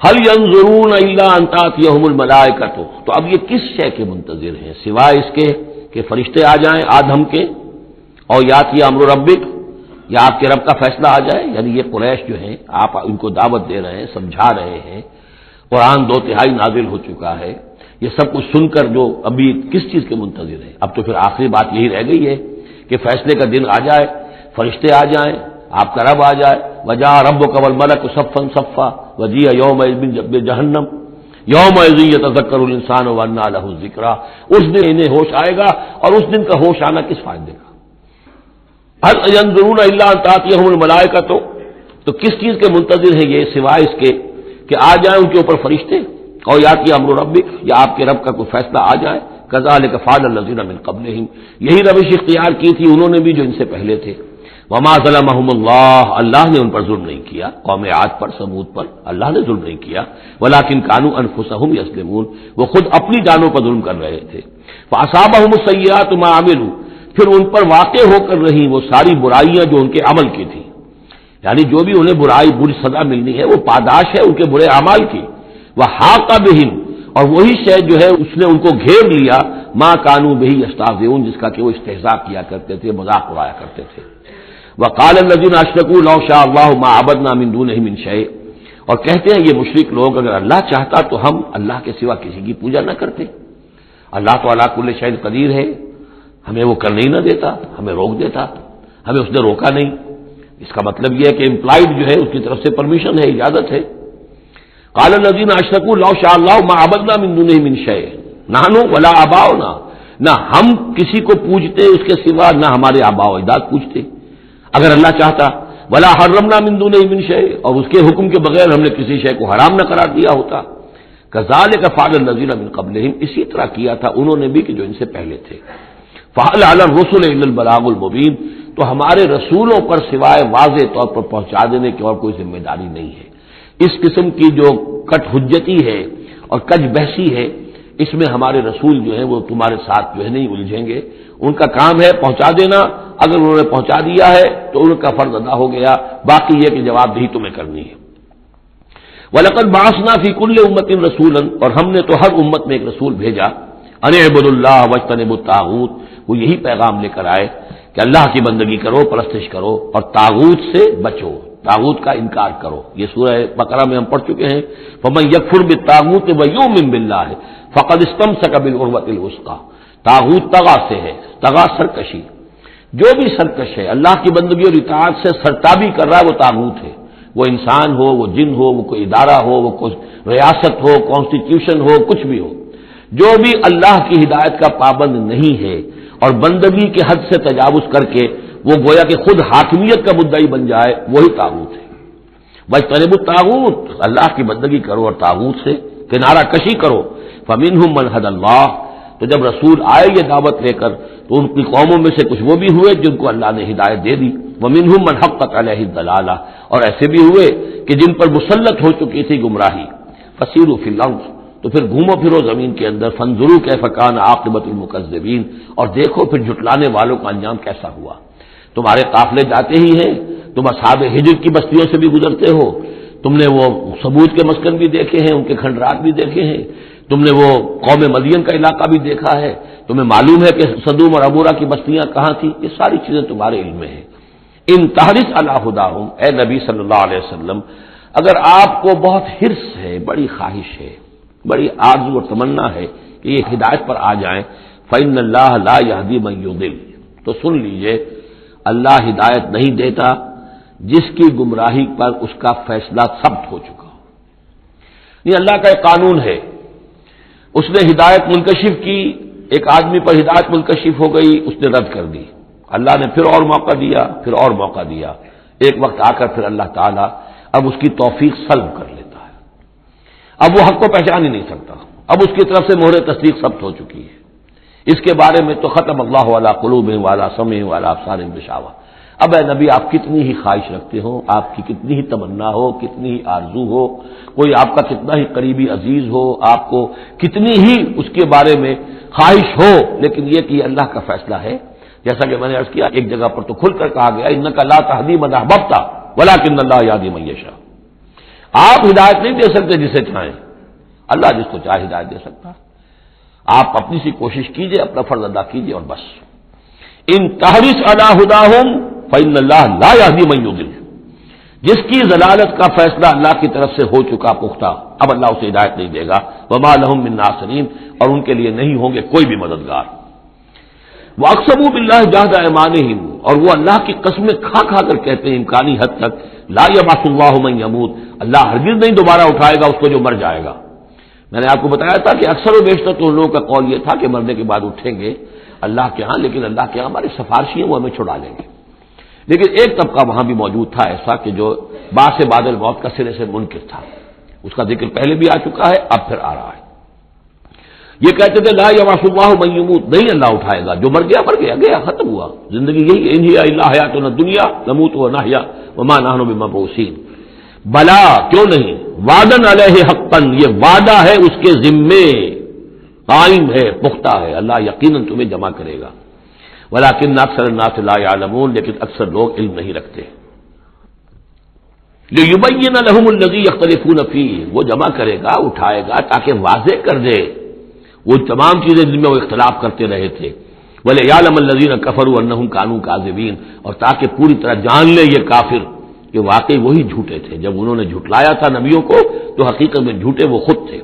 هل ينظرون الا ان تاتيهم الملائکۃ، تو اب یہ کس شے کے منتظر ہیں سوائے اس کے کہ فرشتے آ جائیں آدم کے، اور یاتی امر ربک، یا آپ کے رب کا فیصلہ آ جائے، یعنی یہ قریش جو ہیں آپ ان کو دعوت دے رہے ہیں، سمجھا رہے ہیں، قرآن 2/3 نازل ہو چکا ہے، یہ سب کچھ سن کر جو ابھی کس چیز کے منتظر ہیں؟ اب تو پھر آخری بات یہی رہ گئی ہے کہ فیصلے کا دن آ جائے، فرشتے آ جائیں، آپ کا رب آ جائے، وجاء ربک والملک صفا صفا وجیء یومئذ بجہنم یومئذ یتذکر الانسان وانى له الذکریٰ، اس دن انہیں ہوش آئے گا، اور اس دن کا ہوش آنا کس فائدے کا؟ هل ينظرون الا ان تاتيهم الملائکۃ، تو کس چیز کے منتظر ہیں یہ سوائے اس کے کہ آ جائیں ان کے اوپر فرشتے، اور یاتی امر ربک، یا آپ کے رب کا کوئی فیصلہ آ جائے، کذالک فعل الذین من قبلہم، یہی روش اختیار کی تھی انہوں نے بھی جو ان سے پہلے تھے، وما ظلمهم اللہ، اللہ نے ان پر ظلم نہیں کیا، قوم عاد پر ثمود پر اللہ نے ظلم نہیں کیا، ولکن كانوا انفسهم یظلمون، وہ خود اپنی جانوں پر ظلم کر رہے تھے، فاصابهم السیئات ما عملوا، پھر ان پر واقع ہو کر رہی وہ ساری برائیاں جو ان کے عمل کی تھی، یعنی جو بھی انہیں برائی بری سزا ملنی ہے وہ پاداش ہے ان کے برے اعمال کی، وحاق بہم، اور وہی شے جو ہے اس نے ان کو گھیر لیا، ما كانوا به یستهزئون، جس کا کہ وہ استہزاء کیا کرتے تھے، مذاق اڑایا کرتے تھے، وقال الذين اشركوا لو شاء الله ما عبدنا من دونه من شيء، اور کہتے ہیں یہ مشرک لوگ اگر اللہ چاہتا تو ہم اللہ کے سوا کسی کی پوجا نہ کرتے، اللہ تو علی کل شیء قدیر ہے، ہمیں وہ کرنے ہی نہ دیتا، ہمیں روک دیتا، ہمیں اس نے روکا نہیں، اس کا مطلب یہ ہے کہ امپلائڈ جو ہے اس کی طرف سے پرمیشن ہے، اجازت ہے۔ قال الذين اشركوا لو شاء الله ما عبدنا من دونه من شيء نحن ولا آباؤنا، نہ ہم کسی کو پوجتے اس کے سوا، نہ ہمارے آبا و اجداد پوجتے، اگر اللہ چاہتا، ولا حرمنا من دونه من شيء، اور اس کے حکم کے بغیر ہم نے کسی شے کو حرام نہ قرار دیا ہوتا، كذلك فعل الذين من قبلهم، اسی طرح کیا تھا انہوں نے بھی کہ جو ان سے پہلے تھے، فهل على الرسل الا البلاغ المبين، تو ہمارے رسولوں پر سوائے واضح طور پر پہنچا دینے کی اور کوئی ذمہ داری نہیں ہے۔ اس قسم کی جو کٹ حجتی ہے اور کج بحثی ہے، اس میں ہمارے رسول جو ہیں وہ تمہارے ساتھ جو ہے نہیں الجھیں گے، ان کا کام ہے پہنچا دینا، اگر انہوں نے پہنچا دیا ہے تو ان کا فرض ادا ہو گیا، باقی یہ کہ جواب دہی تمہیں کرنی ہے۔ وَلَقَدْ بَعَثْنَا فِي كُلِّ أُمَّةٍ رَسُولًا، اور ہم نے تو ہر امت میں ایک رسول بھیجا، أَنِ اعْبُدُوا اللَّهَ وَاجْتَنِبُوا الطَّاغُوتَ، وہ یہی پیغام لے کر آئے کہ اللہ کی بندگی کرو، پرستش کرو، اور طاغوت سے بچو، طاغوت کا انکار کرو، یہ سورہ بقرہ میں ہم پڑھ چکے ہیں، فَمَن يَكْفُرْ بِالطَّاغُوتِ وَيُؤْمِن بِاللَّهِ فَقَدِ اسْتَمْسَكَ بِالْعُرْوَةِ الْوُثْقَىٰ، طاغوت طغا سے ہے، طغا سرکشی، جو بھی سرکش ہے اللہ کی بندگی اور اطاعت سے سرتابی کر رہا ہے وہ طاغوت ہے، وہ انسان ہو، وہ جن ہو، وہ کوئی ادارہ ہو، وہ کوئی ریاست ہو، کانسٹیٹیوشن ہو، کچھ بھی ہو، جو بھی اللہ کی ہدایت کا پابند نہیں ہے اور بندگی کے حد سے تجاوز کر کے وہ گویا کہ خود حاکمیت کا مدعی بن جائے، وہی طاغوت ہے۔ واجتنبوا الطاغوت، اللہ کی بندگی کرو اور طاغوت سے کنارہ کشی کرو، فمنہم من ھدی اللہ، تو جب رسول آئے یہ دعوت لے کر تو ان کی قوموں میں سے کچھ وہ بھی ہوئے جن کو اللہ نے ہدایت دے دی، ومنہم من حقت علیہ الضلالہ، اور ایسے بھی ہوئے کہ جن پر مسلط ہو چکی تھی گمراہی، فسیروا فی الارض، تو پھر گھومو پھرو زمین کے اندر، فانظروا کیف کان عاقبۃ المکذبین، اور دیکھو پھر جھٹلانے والوں کا انجام کیسا ہوا۔ تمہارے قافلے جاتے ہی ہیں، تم اصحاب ہجر کی بستیوں سے بھی گزرتے ہو، تم نے وہ ثمود کے مسکن بھی دیکھے ہیں، ان کے کھنڈرات بھی دیکھے ہیں، تم نے وہ قوم مدین کا علاقہ بھی دیکھا ہے، تمہیں معلوم ہے کہ سدوم اور عمورہ کی بستیاں کہاں تھیں، یہ ساری چیزیں تمہارے علم میں ہیں۔ ان تحرص علی ھداھم، اے نبی صلی اللہ علیہ وسلم، اگر آپ کو بہت حرص ہے، بڑی خواہش ہے، بڑی آرزو اور تمنا ہے کہ یہ ہدایت پر آ جائیں، فإن اللہ لا یہدی من یضل، تو تو سن لیجئے اللہ ہدایت نہیں دیتا جس کی گمراہی پر اس کا فیصلہ ثبت ہو چکا ہو۔ یہ اللہ کا ایک قانون ہے، اس نے ہدایت منکشف کی، ایک آدمی پر ہدایت منکشف ہو گئی، اس نے رد کر دی، اللہ نے پھر اور موقع دیا، پھر اور موقع دیا، ایک وقت آ کر پھر اللہ تعالیٰ اب اس کی توفیق سلب کر لیتا ہے، اب وہ حق کو پہچان ہی نہیں سکتا، اب اس کی طرف سے مہر تصدیق ثبت ہو چکی ہے۔ اس کے بارے میں تو ختم اللہ علی قلوبہم وعلی سمعہم وعلی ابصارہم غشاوہ۔ اب اے نبی آپ کتنی ہی خواہش رکھتے ہو، آپ کی کتنی ہی تمنا ہو، کتنی ہی آرزو ہو، کوئی آپ کا کتنا ہی قریبی عزیز ہو، آپ کو کتنی ہی اس کے بارے میں خواہش ہو، لیکن یہ کہ یہ اللہ کا فیصلہ ہے، جیسا کہ میں نے عرض کیا ایک جگہ پر تو کھل کر کہا گیا انک لا تہدی من احببت ولکن اللہ یہدی من یشاء۔ آپ ہدایت نہیں دے سکتے جسے چاہیں، اللہ جس کو چاہے ہدایت دے سکتا۔ آپ اپنی سی کوشش کیجئے، اپنا فرض ادا کیجئے اور بس۔ ان تحرص علی ہداہم فإن اللہ لا یہدی من یضل، جس کی ضلالت کا فیصلہ اللہ کی طرف سے ہو چکا پختہ، اب اللہ اسے ہدایت نہیں دے گا، وما لہم من ناصرین، اور ان کے لیے نہیں ہوں گے کوئی بھی مددگار۔ وَأَقْسَمُوا بِاللَّهِ جَهْدَ أَيْمَانِهِمْ، اور وہ اللہ کی قسمیں کھا کھا کر کہتے ہیں امکانی حد تک، لا يبعث الله من يموت، اللہ ہرگز نہیں دوبارہ اٹھائے گا اس کو جو مر جائے گا۔ میں نے آپ کو بتایا تھا کہ اکثر و بیشتر تو ان لوگوں کا قول یہ تھا کہ مرنے کے بعد اٹھیں گے اللہ کے ہاں، لیکن اللہ کے ہاں ہمارے سفارشی ہیں، وہ ہمیں چھڑا لیں گے۔ لیکن ایک طبقہ وہاں بھی موجود تھا ایسا کہ جو بعد سے بعد الموت کا سرے سے منکر تھا، اس کا ذکر پہلے بھی آ چکا ہے، اب پھر آ رہا ہے۔ یہ کہتے تھے لا یبعث اللہ من یموت، نہیں اللہ اٹھائے گا، جو مر گیا مر گیا، گیا ختم ہوا، زندگی یہی ان ہی الا حیاتنا الدنیا نموت ونحیا وما نحن بمبعوثین۔ بلا کیوں نہیں، وعدن علیہ حقا، یہ وعدہ ہے اس کے ذمے، قائم ہے، پختہ ہے، اللہ یقیناً تمہیں جمع کرے گا، ولکن اکثر الناس لا یعلمون، لیکن اکثر لوگ علم نہیں رکھتے۔ لیبین لہم الذی یختلفون فیہ، وہ جمع کرے گا، اٹھائے گا تاکہ واضح کر دے وہ تمام چیزیں جن میں وہ اختلاف کرتے رہے تھے، وَلِيَعْلَمَ الَّذِينَ كَفَرُوا أَنَّهُمْ كَانُوا كَاذِبِينَ، اور تاکہ پوری طرح جان لے یہ کافر کہ واقعی وہی جھوٹے تھے، جب انہوں نے جھٹلایا تھا نبیوں کو تو حقیقت میں جھوٹے وہ خود تھے۔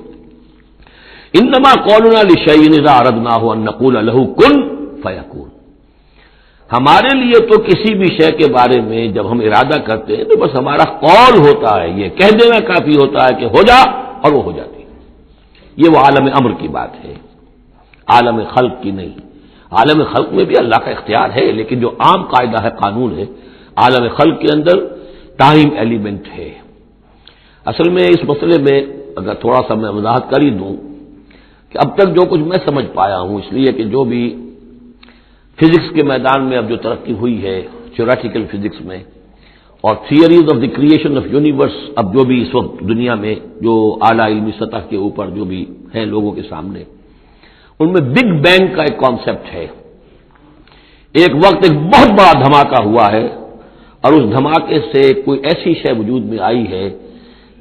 انما قولنا لشیء اذا اردناه ان نقول له کن فیکون، ہمارے لیے تو کسی بھی شے کے بارے میں جب ہم ارادہ کرتے ہیں تو بس ہمارا قول ہوتا ہے، یہ کہہ دینا کافی ہوتا ہے کہ ہو جا، اور وہ ہو جاتی ہے۔ یہ وہ عالم امر کی بات ہے، عالم خلق کی نہیں۔ عالم خلق میں بھی اللہ کا اختیار ہے، لیکن جو عام قاعدہ ہے، قانون ہے، عالم خلق کے اندر ٹائم ایلیمنٹ ہے۔ اصل میں اس مسئلے میں اگر تھوڑا سا میں وضاحت کر ہی دوں کہ اب تک جو کچھ میں سمجھ پایا ہوں، اس لیے کہ جو بھی فزکس کے میدان میں اب جو ترقی ہوئی ہے، تھیوریٹیکل فزکس میں، اور theories of the creation of universe, اب جو بھی اس وقت دنیا میں جو اعلیٰ علمی سطح کے اوپر جو بھی ہیں لوگوں کے سامنے، ان میں بگ بینگ کا ایک کانسیپٹ ہے۔ ایک وقت ایک بہت بڑا دھماکہ ہوا ہے، اور اس دھماکے سے کوئی ایسی شے وجود میں آئی ہے،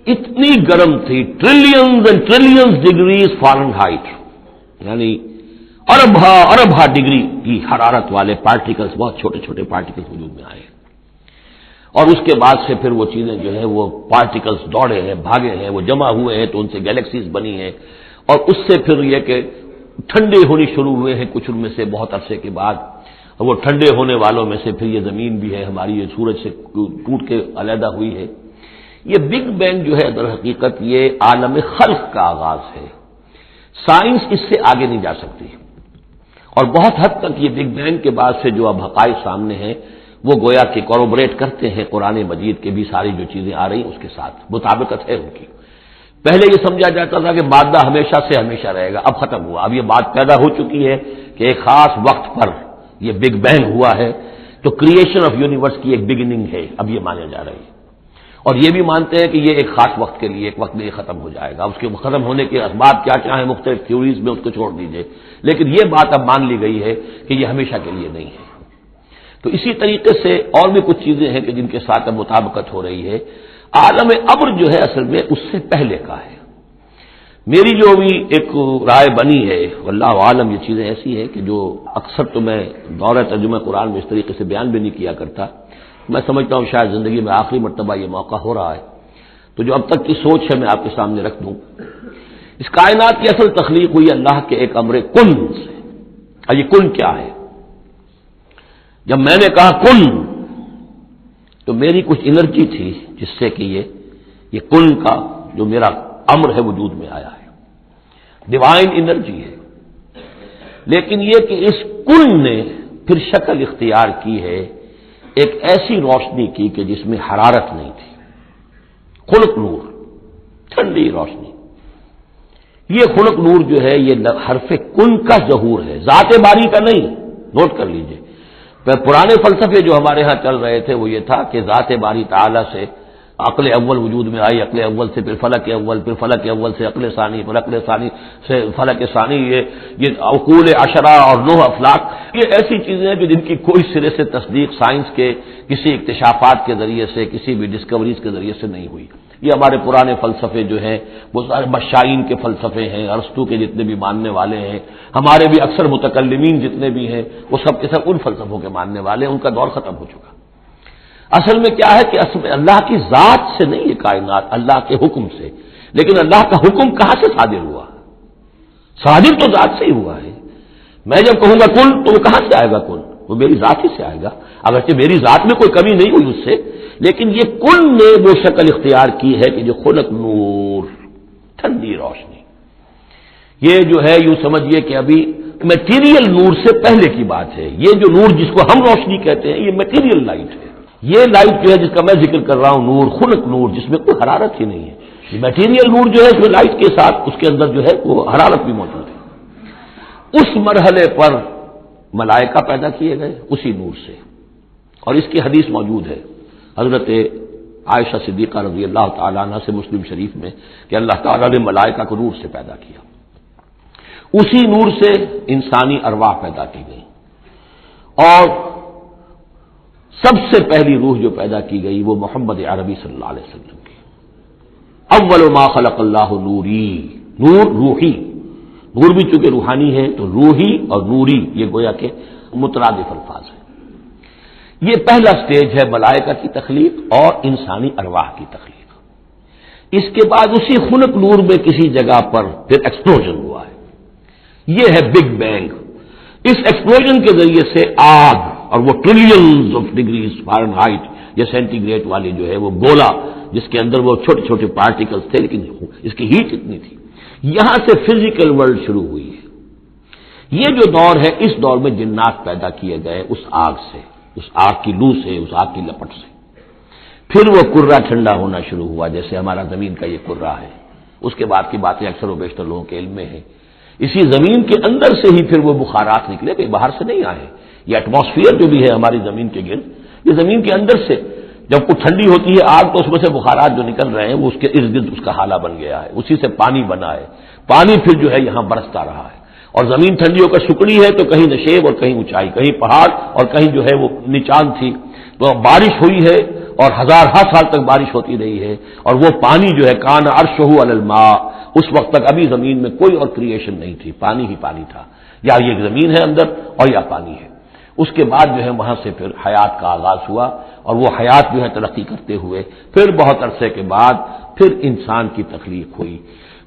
اتنی گرم تھی، trillions and trillions degrees foreign height, یعنی اربھا ڈگری کی حرارت والے پارٹیکلز، بہت چھوٹے چھوٹے پارٹیکلز وجود میں آئے، اور اس کے بعد سے پھر وہ چیزیں جو ہے وہ پارٹیکلز دوڑے ہیں، بھاگے ہیں، وہ جمع ہوئے ہیں تو ان سے گیلیکسیز بنی ہیں، اور اس سے پھر یہ کہ ٹھنڈے ہونی شروع ہوئے ہیں کچھ ان میں سے بہت عرصے کے بعد، اور وہ ٹھنڈے ہونے والوں میں سے پھر یہ زمین بھی ہے ہماری، یہ سورج سے ٹوٹ کے علیحدہ ہوئی ہے۔ یہ بگ بینگ جو ہے در حقیقت یہ عالم خلق کا آغاز ہے، سائنس اس سے آگے نہیں جا سکتی، اور بہت حد تک یہ بگ بینگ کے بعد سے جو اب حقائق سامنے ہیں وہ گویا کہ کوروبریٹ کرتے ہیں قرآن مجید کے بھی ساری جو چیزیں آ رہی ہیں اس کے ساتھ مطابقت ہے ان کی۔ پہلے یہ سمجھا جاتا تھا کہ مادہ ہمیشہ سے ہمیشہ رہے گا، اب ختم ہوا، اب یہ بات پیدا ہو چکی ہے کہ ایک خاص وقت پر یہ بگ بینگ ہوا ہے، تو کریشن آف یونیورس کی ایک بگننگ ہے، اب یہ مانا جا رہی ہے، اور یہ بھی مانتے ہیں کہ یہ ایک خاص وقت کے لیے، ایک وقت میں یہ ختم ہو جائے گا، اس کے ختم ہونے کے اسباب کیا چاہیں مختلف تھیوریز میں اس کو چھوڑ دیجئے، لیکن یہ بات اب مان لی گئی ہے کہ یہ ہمیشہ کے لیے نہیں ہے۔ تو اسی طریقے سے اور بھی کچھ چیزیں ہیں کہ جن کے ساتھ اب مطابقت ہو رہی ہے۔ عالم امر جو ہے اصل میں اس سے پہلے کا ہے۔ میری جو بھی ایک رائے بنی ہے، واللہ عالم یہ چیزیں ایسی ہیں کہ جو اکثر تو میں دورہ ترجمہ قرآن میں اس طریقے سے بیان بھی نہیں کیا کرتا، میں سمجھتا ہوں شاید زندگی میں آخری مرتبہ یہ موقع ہو رہا ہے، تو جو اب تک کی سوچ ہے میں آپ کے سامنے رکھ دوں۔ اس کائنات کی اصل تخلیق ہوئی اللہ کے ایک امر کن سے، اور یہ کن کیا ہے؟ جب میں نے کہا کن تو میری کچھ انرجی تھی جس سے کہ یہ کن کا جو میرا امر ہے وجود میں آیا ہے، ڈیوائن انرجی ہے۔ لیکن یہ کہ اس کن نے پھر شکل اختیار کی ہے ایک ایسی روشنی کی کہ جس میں حرارت نہیں تھی، خلق نور، ٹھنڈی روشنی۔ یہ خلق نور جو ہے یہ حرف کن کا ظہور ہے، ذات باری کا نہیں، نوٹ کر لیجئے۔ پرانے فلسفے جو ہمارے ہاں چل رہے تھے وہ یہ تھا کہ ذات باری تعالی سے عقل اول وجود میں آئی، عقل اول سے پھر فلک اول، پھر فلک اول سے عقل ثانی، پھر عقل ثانی سے فلک ثانی، یہ عقول عشرہ اور 9 افلاک، یہ ایسی چیزیں ہیں کہ جن کی کوئی سرے سے تصدیق سائنس کے کسی اکتشافات کے ذریعے سے، کسی بھی ڈسکوریز کے ذریعے سے نہیں ہوئی۔ یہ ہمارے پرانے فلسفے جو ہیں وہ سارے مشائین کے فلسفے ہیں، ارسطو کے جتنے بھی ماننے والے ہیں، ہمارے بھی اکثر متکلمین جتنے بھی ہیں وہ سب کے سب ان فلسفوں کے ماننے والے ہیں، ان کا دور ختم ہو چکا۔ اصل میں کیا ہے کہ اصل میں اللہ کی ذات سے نہیں یہ کائنات، اللہ کے حکم سے۔ لیکن اللہ کا حکم کہاں سے صادر ہوا؟ صادر تو ذات سے ہی ہوا ہے۔ میں جب کہوں گا کن تو وہ کہاں سے آئے گا؟ کن وہ میری ذات ہی سے آئے گا، اگرچہ میری ذات میں کوئی کمی نہیں ہوئی اس سے، لیکن یہ کن نے وہ شکل اختیار کی ہے کہ جو خلق نور، ٹھنڈی روشنی۔ یہ جو ہے یوں سمجھیے کہ ابھی میٹیریل نور سے پہلے کی بات ہے۔ یہ جو نور جس کو ہم روشنی کہتے ہیں یہ میٹیریل لائٹ ہے۔ یہ لائٹ جو ہے جس کا میں ذکر کر رہا ہوں نور، خلق نور، جس میں کوئی حرارت ہی نہیں ہے۔ یہ میٹیریل نور جو ہے اس میں لائٹ کے ساتھ اس کے اندر جو ہے وہ حرارت بھی موجود ہے۔ اس مرحلے پر ملائکہ پیدا کیے گئے اسی نور سے، اور اس کی حدیث موجود ہے حضرت عائشہ صدیقہ رضی اللہ تعالیٰ عنہ سے مسلم شریف میں کہ اللہ تعالیٰ نے ملائکہ کو نور سے پیدا کیا۔ اسی نور سے انسانی ارواح پیدا کی گئی، اور سب سے پہلی روح جو پیدا کی گئی وہ محمد عربی صلی اللہ علیہ وسلم کی۔ اول ما خلق اللہ نوری، نور روحی، نور بھی چونکہ روحانی ہے تو روحی اور نوری یہ گویا کہ مترادف الفاظ ہیں۔ یہ پہلا سٹیج ہے ملائکہ کی تخلیق اور انسانی ارواح کی تخلیق۔ اس کے بعد اسی خلق نور میں کسی جگہ پر پھر ایکسپلوژن ہوا ہے، یہ ہے بگ بینگ۔ اس ایکسپلوژن کے ذریعے سے آگ، اور وہ ٹریلینز آف ڈگریز فارنہائٹ یا سینٹی گریڈ والی جو ہے وہ گولا جس کے اندر وہ چھوٹے چھوٹے پارٹیکلز تھے، لیکن اس کی ہیٹ اتنی تھی، یہاں سے فزیکل ورلڈ شروع ہوئی ہے۔ یہ جو دور ہے اس دور میں جنات پیدا کیے گئے اس آگ سے، اس آگ کی لو سے، اس آگ کی لپٹ سے۔ پھر وہ کرہ ٹھنڈا ہونا شروع ہوا جیسے ہمارا زمین کا یہ کرہ ہے۔ اس کے بعد کی باتیں اکثر و بیشتر لوگوں کے علم میں ہیں۔ اسی زمین کے اندر سے ہی پھر وہ بخارات نکلے، کہ باہر سے نہیں آئے۔ یہ ایٹماسفیئر جو بھی ہے ہماری زمین کے گرد، یہ زمین کے اندر سے جب وہ ٹھنڈی ہوتی ہے آگ تو اس میں سے بخارات جو نکل رہے ہیں وہ اس کے ارد گرد اس کا حالہ بن گیا ہے، اسی سے پانی بنا ہے۔ پانی پھر جو ہے یہاں برستا رہا ہے، اور زمین ٹھنڈی ہو کر سکڑی ہے تو کہیں نشیب اور کہیں اونچائی، کہیں پہاڑ اور کہیں جو ہے وہ نچان تھی، تو بارش ہوئی ہے اور ہزارہ سال تک بارش ہوتی رہی ہے، اور وہ پانی جو ہے کان عرشہ علی الماء، اس وقت تک ابھی زمین میں کوئی اور کریشن نہیں تھی، پانی ہی پانی تھا، یا یہ زمین ہے اندر اور یا پانی ہے۔ اس کے بعد جو ہے وہاں سے پھر حیات کا آغاز ہوا، اور وہ حیات جو ہے ترقی کرتے ہوئے پھر بہت عرصے کے بعد پھر انسان کی تخلیق ہوئی۔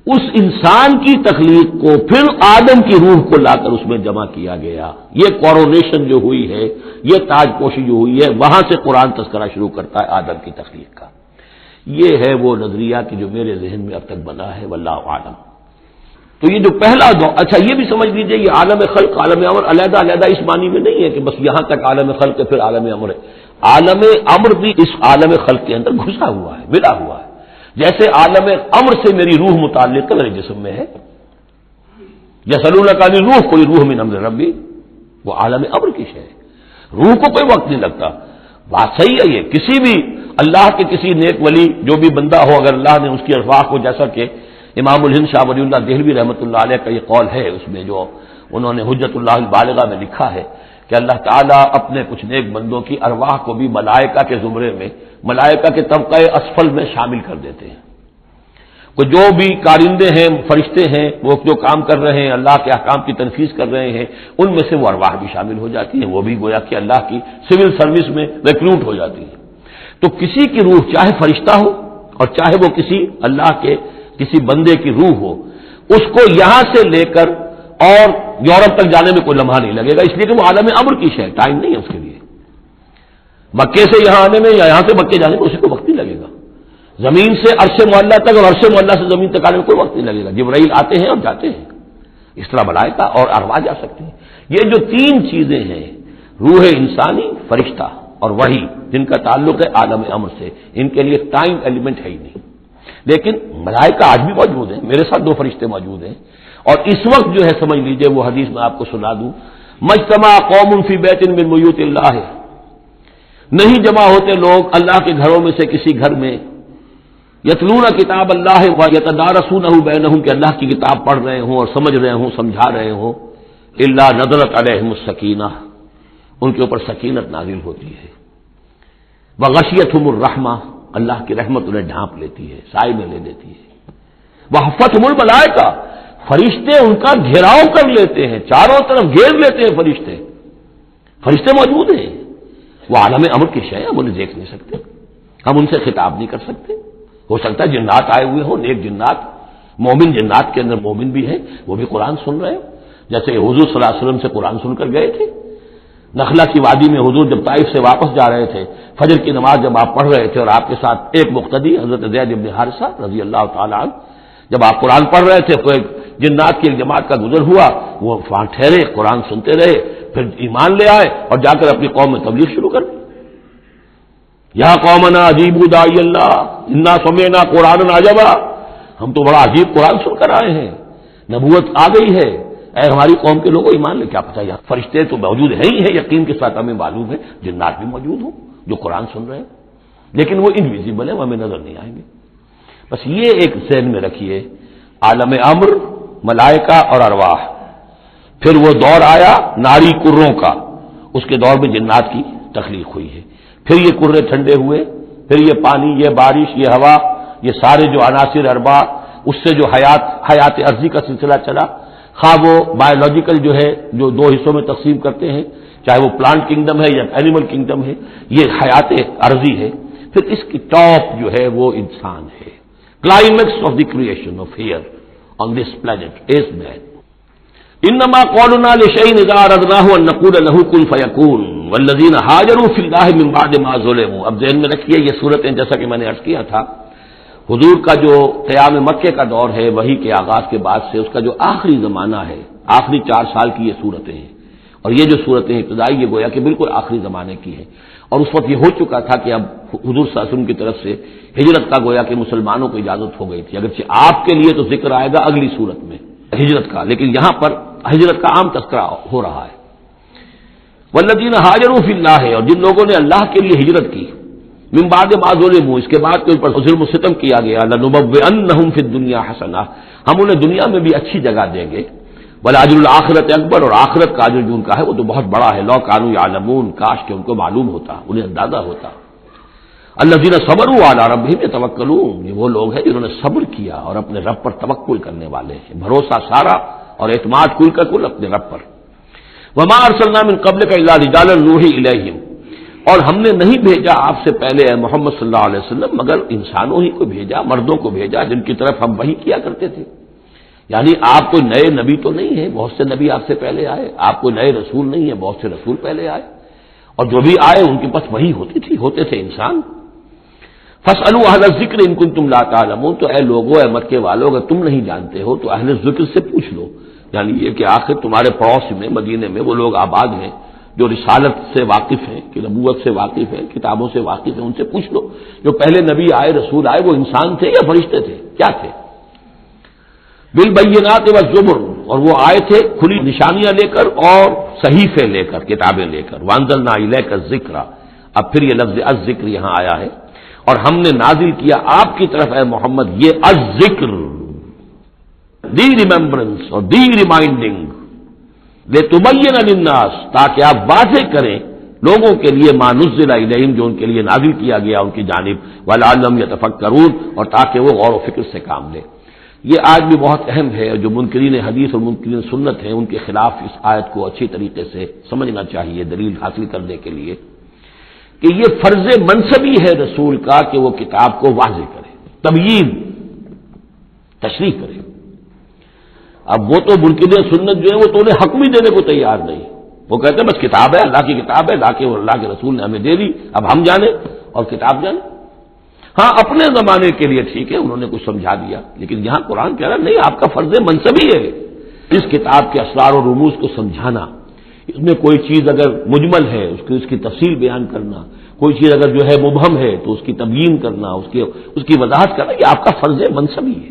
اس انسان کی تخلیق کو پھر آدم کی روح کو لا کر اس میں جمع کیا گیا۔ یہ کورونیشن جو ہوئی ہے، یہ تاج پوشی جو ہوئی ہے، وہاں سے قرآن تذکرہ شروع کرتا ہے آدم کی تخلیق کا۔ یہ ہے وہ نظریہ کہ جو میرے ذہن میں اب تک بنا ہے، واللہ اعلم۔ تو یہ جو پہلا دور، اچھا یہ بھی سمجھ لیجئے یہ عالم خلق عالم امر علیحدہ علیحدہ اس معنی میں نہیں ہے کہ بس یہاں تک عالم خلق ہے پھر عالم امر ہے۔ عالم امر بھی اس عالم خلق کے اندر گھسا ہوا ہے، ملا ہوا ہے۔ جیسے عالم امر سے میری روح متعلق میرے جسم میں ہے، یسألونک عن الروح قل الروح من امر ربی، وہ عالم امر کی شے ہے، روح کو کوئی وقت نہیں لگتا۔ بات صحیح ہے، یہ کسی بھی اللہ کے کسی نیک ولی جو بھی بندہ ہو، اگر اللہ نے اس کی ارواح کو، جیسا کہ امام الہند شاہ ولی اللہ دہلوی رحمۃ اللہ علیہ کا یہ قول ہے، اس میں جو انہوں نے حجت اللہ البالغہ میں لکھا ہے کہ اللہ تعالیٰ اپنے کچھ نیک بندوں کی ارواح کو بھی ملائکہ کے زمرے میں، ملائکہ کے طبقہ اسفل میں شامل کر دیتے ہیں۔ وہ جو بھی کارندے ہیں، فرشتے ہیں، وہ جو کام کر رہے ہیں، اللہ کے احکام کی تنفیذ کر رہے ہیں، ان میں سے وہ ارواح بھی شامل ہو جاتی ہیں، وہ بھی گویا کہ اللہ کی سول سروس میں ریکروٹ ہو جاتی ہیں۔ تو کسی کی روح چاہے فرشتہ ہو اور چاہے وہ کسی اللہ کے کسی بندے کی روح ہو، اس کو یہاں سے لے کر اور یورپ تک جانے میں کوئی لمحہ نہیں لگے گا، اس لیے کہ وہ عالم امر کی شے، ٹائم نہیں ہے اس کے لیے۔ مکے سے یہاں آنے میں یا یہاں سے مکے جانے میں اسے کوئی وقت نہیں لگے گا. زمین سے عرش معلیٰ تک اور عرش معلیٰ سے زمین تک آنے میں کوئی وقت نہیں لگے گا. جبرائیل آتے ہیں اور جاتے ہیں. اس طرح ملائکہ اور ارواح جا سکتے ہیں. یہ جو تین چیزیں ہیں، روح انسانی، فرشتہ اور وحی، جن کا تعلق ہے عالم امر سے، ان کے لیے ٹائم ایلیمنٹ ہے ہی نہیں. لیکن ملائکہ آج بھی موجود ہیں. میرے ساتھ 2 فرشتے موجود ہیں. اور اس وقت جو ہے سمجھ لیجئے، وہ حدیث میں آپ کو سنا دوں، مجتمع قوم فی بیت من بیوت اللہ، نہیں جمع ہوتے لوگ اللہ کے گھروں میں سے کسی گھر میں، یتلون کتاب اللہ ویتدارسونہ بینہم، کہ اللہ کی کتاب پڑھ رہے ہوں اور سمجھ رہے ہوں، سمجھا رہے ہوں، الا نزلت علیہم السکینہ، ان کے اوپر سکینت نازل ہوتی ہے، وغشیتہم الرحمہ، اللہ کی رحمت انہیں ڈھانپ لیتی ہے، سائے میں لے لیتی ہے، وحفتہم الملائکہ، فرشتے ان کا گھیراؤ کر لیتے ہیں، چاروں طرف گھیر لیتے ہیں فرشتے. فرشتے موجود ہیں، وہ عالم امر کی شے، ہم انہیں دیکھ نہیں سکتے، ہم ان سے خطاب نہیں کر سکتے. ہو سکتا ہے جنات آئے ہوئے ہوں، نیک جنات، مومن جنات کے اندر مومن بھی ہیں، وہ بھی قرآن سن رہے ہیں، جیسے حضور صلی اللہ علیہ وسلم سے قرآن سن کر گئے تھے. نخلا کی وادی میں حضور جب طائف سے واپس جا رہے تھے، فجر کی نماز جب آپ پڑھ رہے تھے اور آپ کے ساتھ ایک مقتدی حضرت زید بن حارثہ رضی اللہ تعالی عنہ، جب آپ قرآن پڑھ رہے تھے تو ایک جنات کی ایک جماعت کا گزر ہوا، وہ وہاں ٹھہرے، قرآن سنتے رہے، پھر ایمان لے آئے اور جا کر اپنی قوم میں تبلیغ شروع کر دی. یا قومنا اجیبوا داعی اللہ انا سمعنا قرآنا عجبا، ہم تو بڑا عجیب قرآن سن کر آئے ہیں، نبوت آ گئی ہے، اے ہماری قوم کے لوگوں ایمان لے. کیا پتہ یہاں فرشتے تو موجود ہیں ہی ہیں، یقین کے ساتھ ہمیں معلوم ہے جنات بھی موجود ہوں جو قرآن سن رہے ہیں، لیکن وہ انویزیبل ہے، وہ ہمیں نظر نہیں آئیں گے. بس یہ ایک ذہن میں رکھیے، عالم امر، ملائکہ اور ارواح. پھر وہ دور آیا ناری کروں کا، اس کے دور میں جنات کی تخلیق ہوئی ہے. پھر یہ کرے ٹھنڈے ہوئے، پھر یہ پانی، یہ بارش، یہ ہوا، یہ سارے جو عناصر اربع، اس سے جو حیات ارضی کا سلسلہ چلا، خواہ وہ بایولوجیکل جو ہے جو 2 حصوں میں تقسیم کرتے ہیں، چاہے وہ پلانٹ کنگڈم ہے یا اینیمل کنگڈم ہے، یہ حیات ارضی ہے. پھر اس کی ٹاپ جو ہے وہ انسان ہے. Climax of the creation of here on this planet is man. انما قولنا لشيء اذا اردناه ان نقول له كن فيكون والذين هاجروا في الله من بعد ما ظلموا. اب ذہن میں رکھیے یہ صورتیں جیسا کہ میں نے عرض کیا تھا، حضور کا جو قیام مکے کا دور ہے، وحی کے آغاز کے بعد سے اس کا جو آخری زمانہ ہے، آخری 4 سال کی یہ صورتیں ہیں. اور یہ جو صورتیں ابتدائی یہ گویا کہ بالکل آخری زمانے کی ہیں. اور اس وقت یہ ہو چکا تھا کہ اب حضور صلی اللہ علیہ وسلم کی طرف سے ہجرت کا گویا کہ مسلمانوں کو اجازت ہو گئی تھی. اگرچہ آپ کے لیے تو ذکر آئے گا اگلی صورت میں ہجرت کا، لیکن یہاں پر ہجرت کا عام تذکرہ ہو رہا ہے. والذین ہاجروا فی اللہ، اور جن لوگوں نے اللہ کے لیے ہجرت کی، من بعد ما ظلموا، اس کے بعد کہ ان پر ظلم و ستم کیا گیا، لنبوئنہم فی الدنیا حسنہ، ہم انہیں دنیا میں بھی اچھی جگہ دیں گے. ولاجر الآخرۃ اکبر، اور آخرت کا اجر جو ان کا ہے وہ تو بہت بڑا ہے. لو کانوا یعلمون، کاش کہ ان کو معلوم ہوتا، انہیں اندازہ ہوتا. الذین صبروا علی ربہم یتوکلون، یہ وہ لوگ ہیں جنہوں نے صبر کیا اور اپنے رب پر توکل کرنے والے ہیں، بھروسہ سارا اور اعتماد کل کا کل اپنے رب پر. وما ارسلنا من قبلک الا رجالا نوحی الیہم، اور ہم نے نہیں بھیجا آپ سے پہلے اے محمد صلی اللہ علیہ وسلم مگر انسانوں ہی کو بھیجا، مردوں کو بھیجا جن کی طرف ہم وحی کیا کرتے تھے. یعنی آپ کوئی نئے نبی تو نہیں ہیں، بہت سے نبی آپ سے پہلے آئے، آپ کوئی نئے رسول نہیں ہیں، بہت سے رسول پہلے آئے، اور جو بھی آئے ان کے پاس وحی ہوتی تھی، ہوتے تھے انسان. فاسألوا اہل الذکر ان کنتم لا تعلمون، تو اے لوگوں، اے مکے والو، اگر تم نہیں جانتے ہو تو اہل ذکر سے پوچھ لو. یعنی یہ کہ آخر تمہارے پڑوس میں مدینے میں وہ لوگ آباد ہیں جو رسالت سے واقف ہیں، کہ نبوت سے واقف ہیں، کتابوں سے واقف ہیں، ان سے پوچھ لو جو پہلے نبی آئے، رسول آئے، وہ انسان تھے یا فرشتے تھے، کیا تھے. بالبینات والزبر، اور وہ آئے تھے کھلی نشانیاں لے کر اور صحیفے لے کر، کتابیں لے کر. وانزلنا الیک الذکر، اب پھر یہ لفظ الذکر یہاں آیا ہے، اور ہم نے نازل کیا آپ کی طرف اے محمد یہ الذکر، دی ریممبرنس اور دی ریمائنڈنگ، لتبین للناس، تاکہ آپ واضح کریں لوگوں کے لیے ما نزل الیہم، جو ان کے لیے نازل کیا گیا ان کی جانب، ولعلہم یتفکرون، اور تاکہ وہ غور و فکر سے کام لیں. یہ آج بھی بہت اہم ہے، جو منکرین حدیث اور منکرین سنت ہیں ان کے خلاف اس آیت کو اچھی طریقے سے سمجھنا چاہیے دلیل حاصل کرنے کے لیے، کہ یہ فرض منصبی ہے رسول کا کہ وہ کتاب کو واضح کرے، تبیین، تشریح کرے. اب وہ تو منکرین سنت جو ہے وہ تو انہیں حق بھی دینے کو تیار نہیں، وہ کہتے ہیں بس کتاب ہے، اللہ کی کتاب ہے، اللہ کے رسول نے ہمیں دے دی، اب ہم جانیں اور کتاب جانیں۔ ہاں اپنے زمانے کے لیے ٹھیک ہے، انہوں نے کچھ سمجھا دیا، لیکن یہاں قرآن کہہ رہا نہیں، آپ کا فرض منصبی ہے اس کتاب کے اسرار و رموز کو سمجھانا، اس میں کوئی چیز اگر مجمل ہے اس کی تفصیل بیان کرنا، کوئی چیز اگر جو ہے مبہم ہے تو اس کی تبیین کرنا، اس کی وضاحت کرنا، یہ آپ کا فرض منصبی ہے۔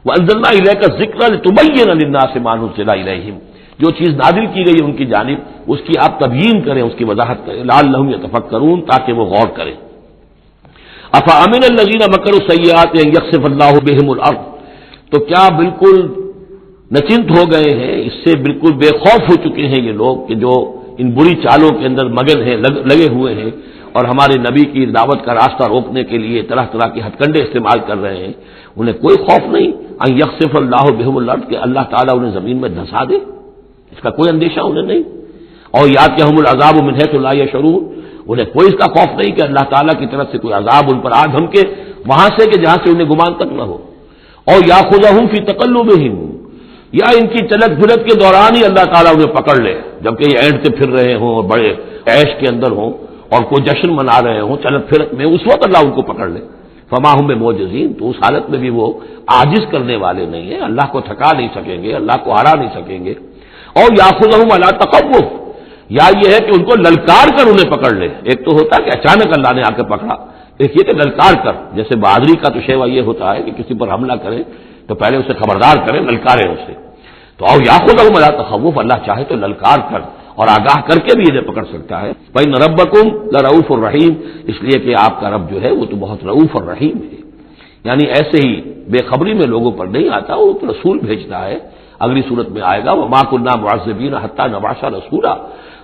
وَأَنزَلْنَا إِلَيْكَ الذِّكْرَ لِتُبَيِّنَ لِلنَّاسِ مَا نُزِّلَ إِلَيْهِمْ، جو چیز نازل کی گئی ان کی جانب اس کی آپ تبیین کریں، اس کی وضاحت کریں، لعلہم یتفکرون، تاکہ وہ غور کریں۔ افامن الذین مکروا السیئات ان یخسف اللہ بہم الارض، تو کیا بالکل نچنت ہو گئے ہیں، اس سے بالکل بے خوف ہو چکے ہیں یہ لوگ کہ جو ان بری چالوں کے اندر مگن ہیں، لگے ہوئے ہیں، اور ہمارے نبی کی دعوت کا راستہ روکنے کے لیے طرح طرح کے ہتھ کنڈے استعمال کر رہے ہیں، انہیں کوئی خوف نہیں ان یخسف اللہ بہم الارض کہ اللہ تعالیٰ انہیں زمین میں دھسا دے، اس کا کوئی اندیشہ انہیں نہیں، اور یاتیہم العذاب من حیث لا یشعرون، انہیں کوئی اس کا خوف نہیں کہ اللہ تعالیٰ کی طرف سے کوئی عذاب ان پر آ دھمکے وہاں سے کہ جہاں سے انہیں گمان تک نہ ہو، اور یاخذہم فی تقلبہم، یا ان کی چلت پھرت کے دوران ہی اللہ تعالیٰ انہیں پکڑ لے، جبکہ یہ اینٹتے پھر رہے ہوں اور بڑے عیش کے اندر ہوں اور کوئی جشن منا رہے ہوں چلت پھرت میں، اس وقت اللہ ان کو پکڑ لے، فما ہم بمعجزین، تو اس حالت میں بھی وہ عاجز کرنے والے نہیں ہیں، اللہ کو تھکا نہیں سکیں گے، اللہ کو ہرا نہیں سکیں گے۔ اور یاخذہم علی تخوف، یا یہ ہے کہ ان کو للکار کر انہیں پکڑ لے، ایک تو ہوتا ہے کہ اچانک اللہ نے آ کے پکڑا، ایک یہ کہ للکار کر، جیسے بہادری کا تو شیوا یہ ہوتا ہے کہ کسی پر حملہ کریں تو پہلے اسے خبردار کریں، للکاریں اسے، تو اور یاخذہم علی تخوف، اللہ چاہے تو للکار کر اور آگاہ کر کے بھی انہیں پکڑ سکتا ہے۔ فإن ربکم لرؤوف الرحیم، اس لیے کہ آپ کا رب جو ہے وہ تو بہت رؤوف اور رحیم ہے، یعنی ایسے ہی بے خبری میں لوگوں پر نہیں آتا، وہ تو رسول بھیجتا ہے، اگلی صورت میں آئے گا وما كنا معذبین حتی نبعث رسولا،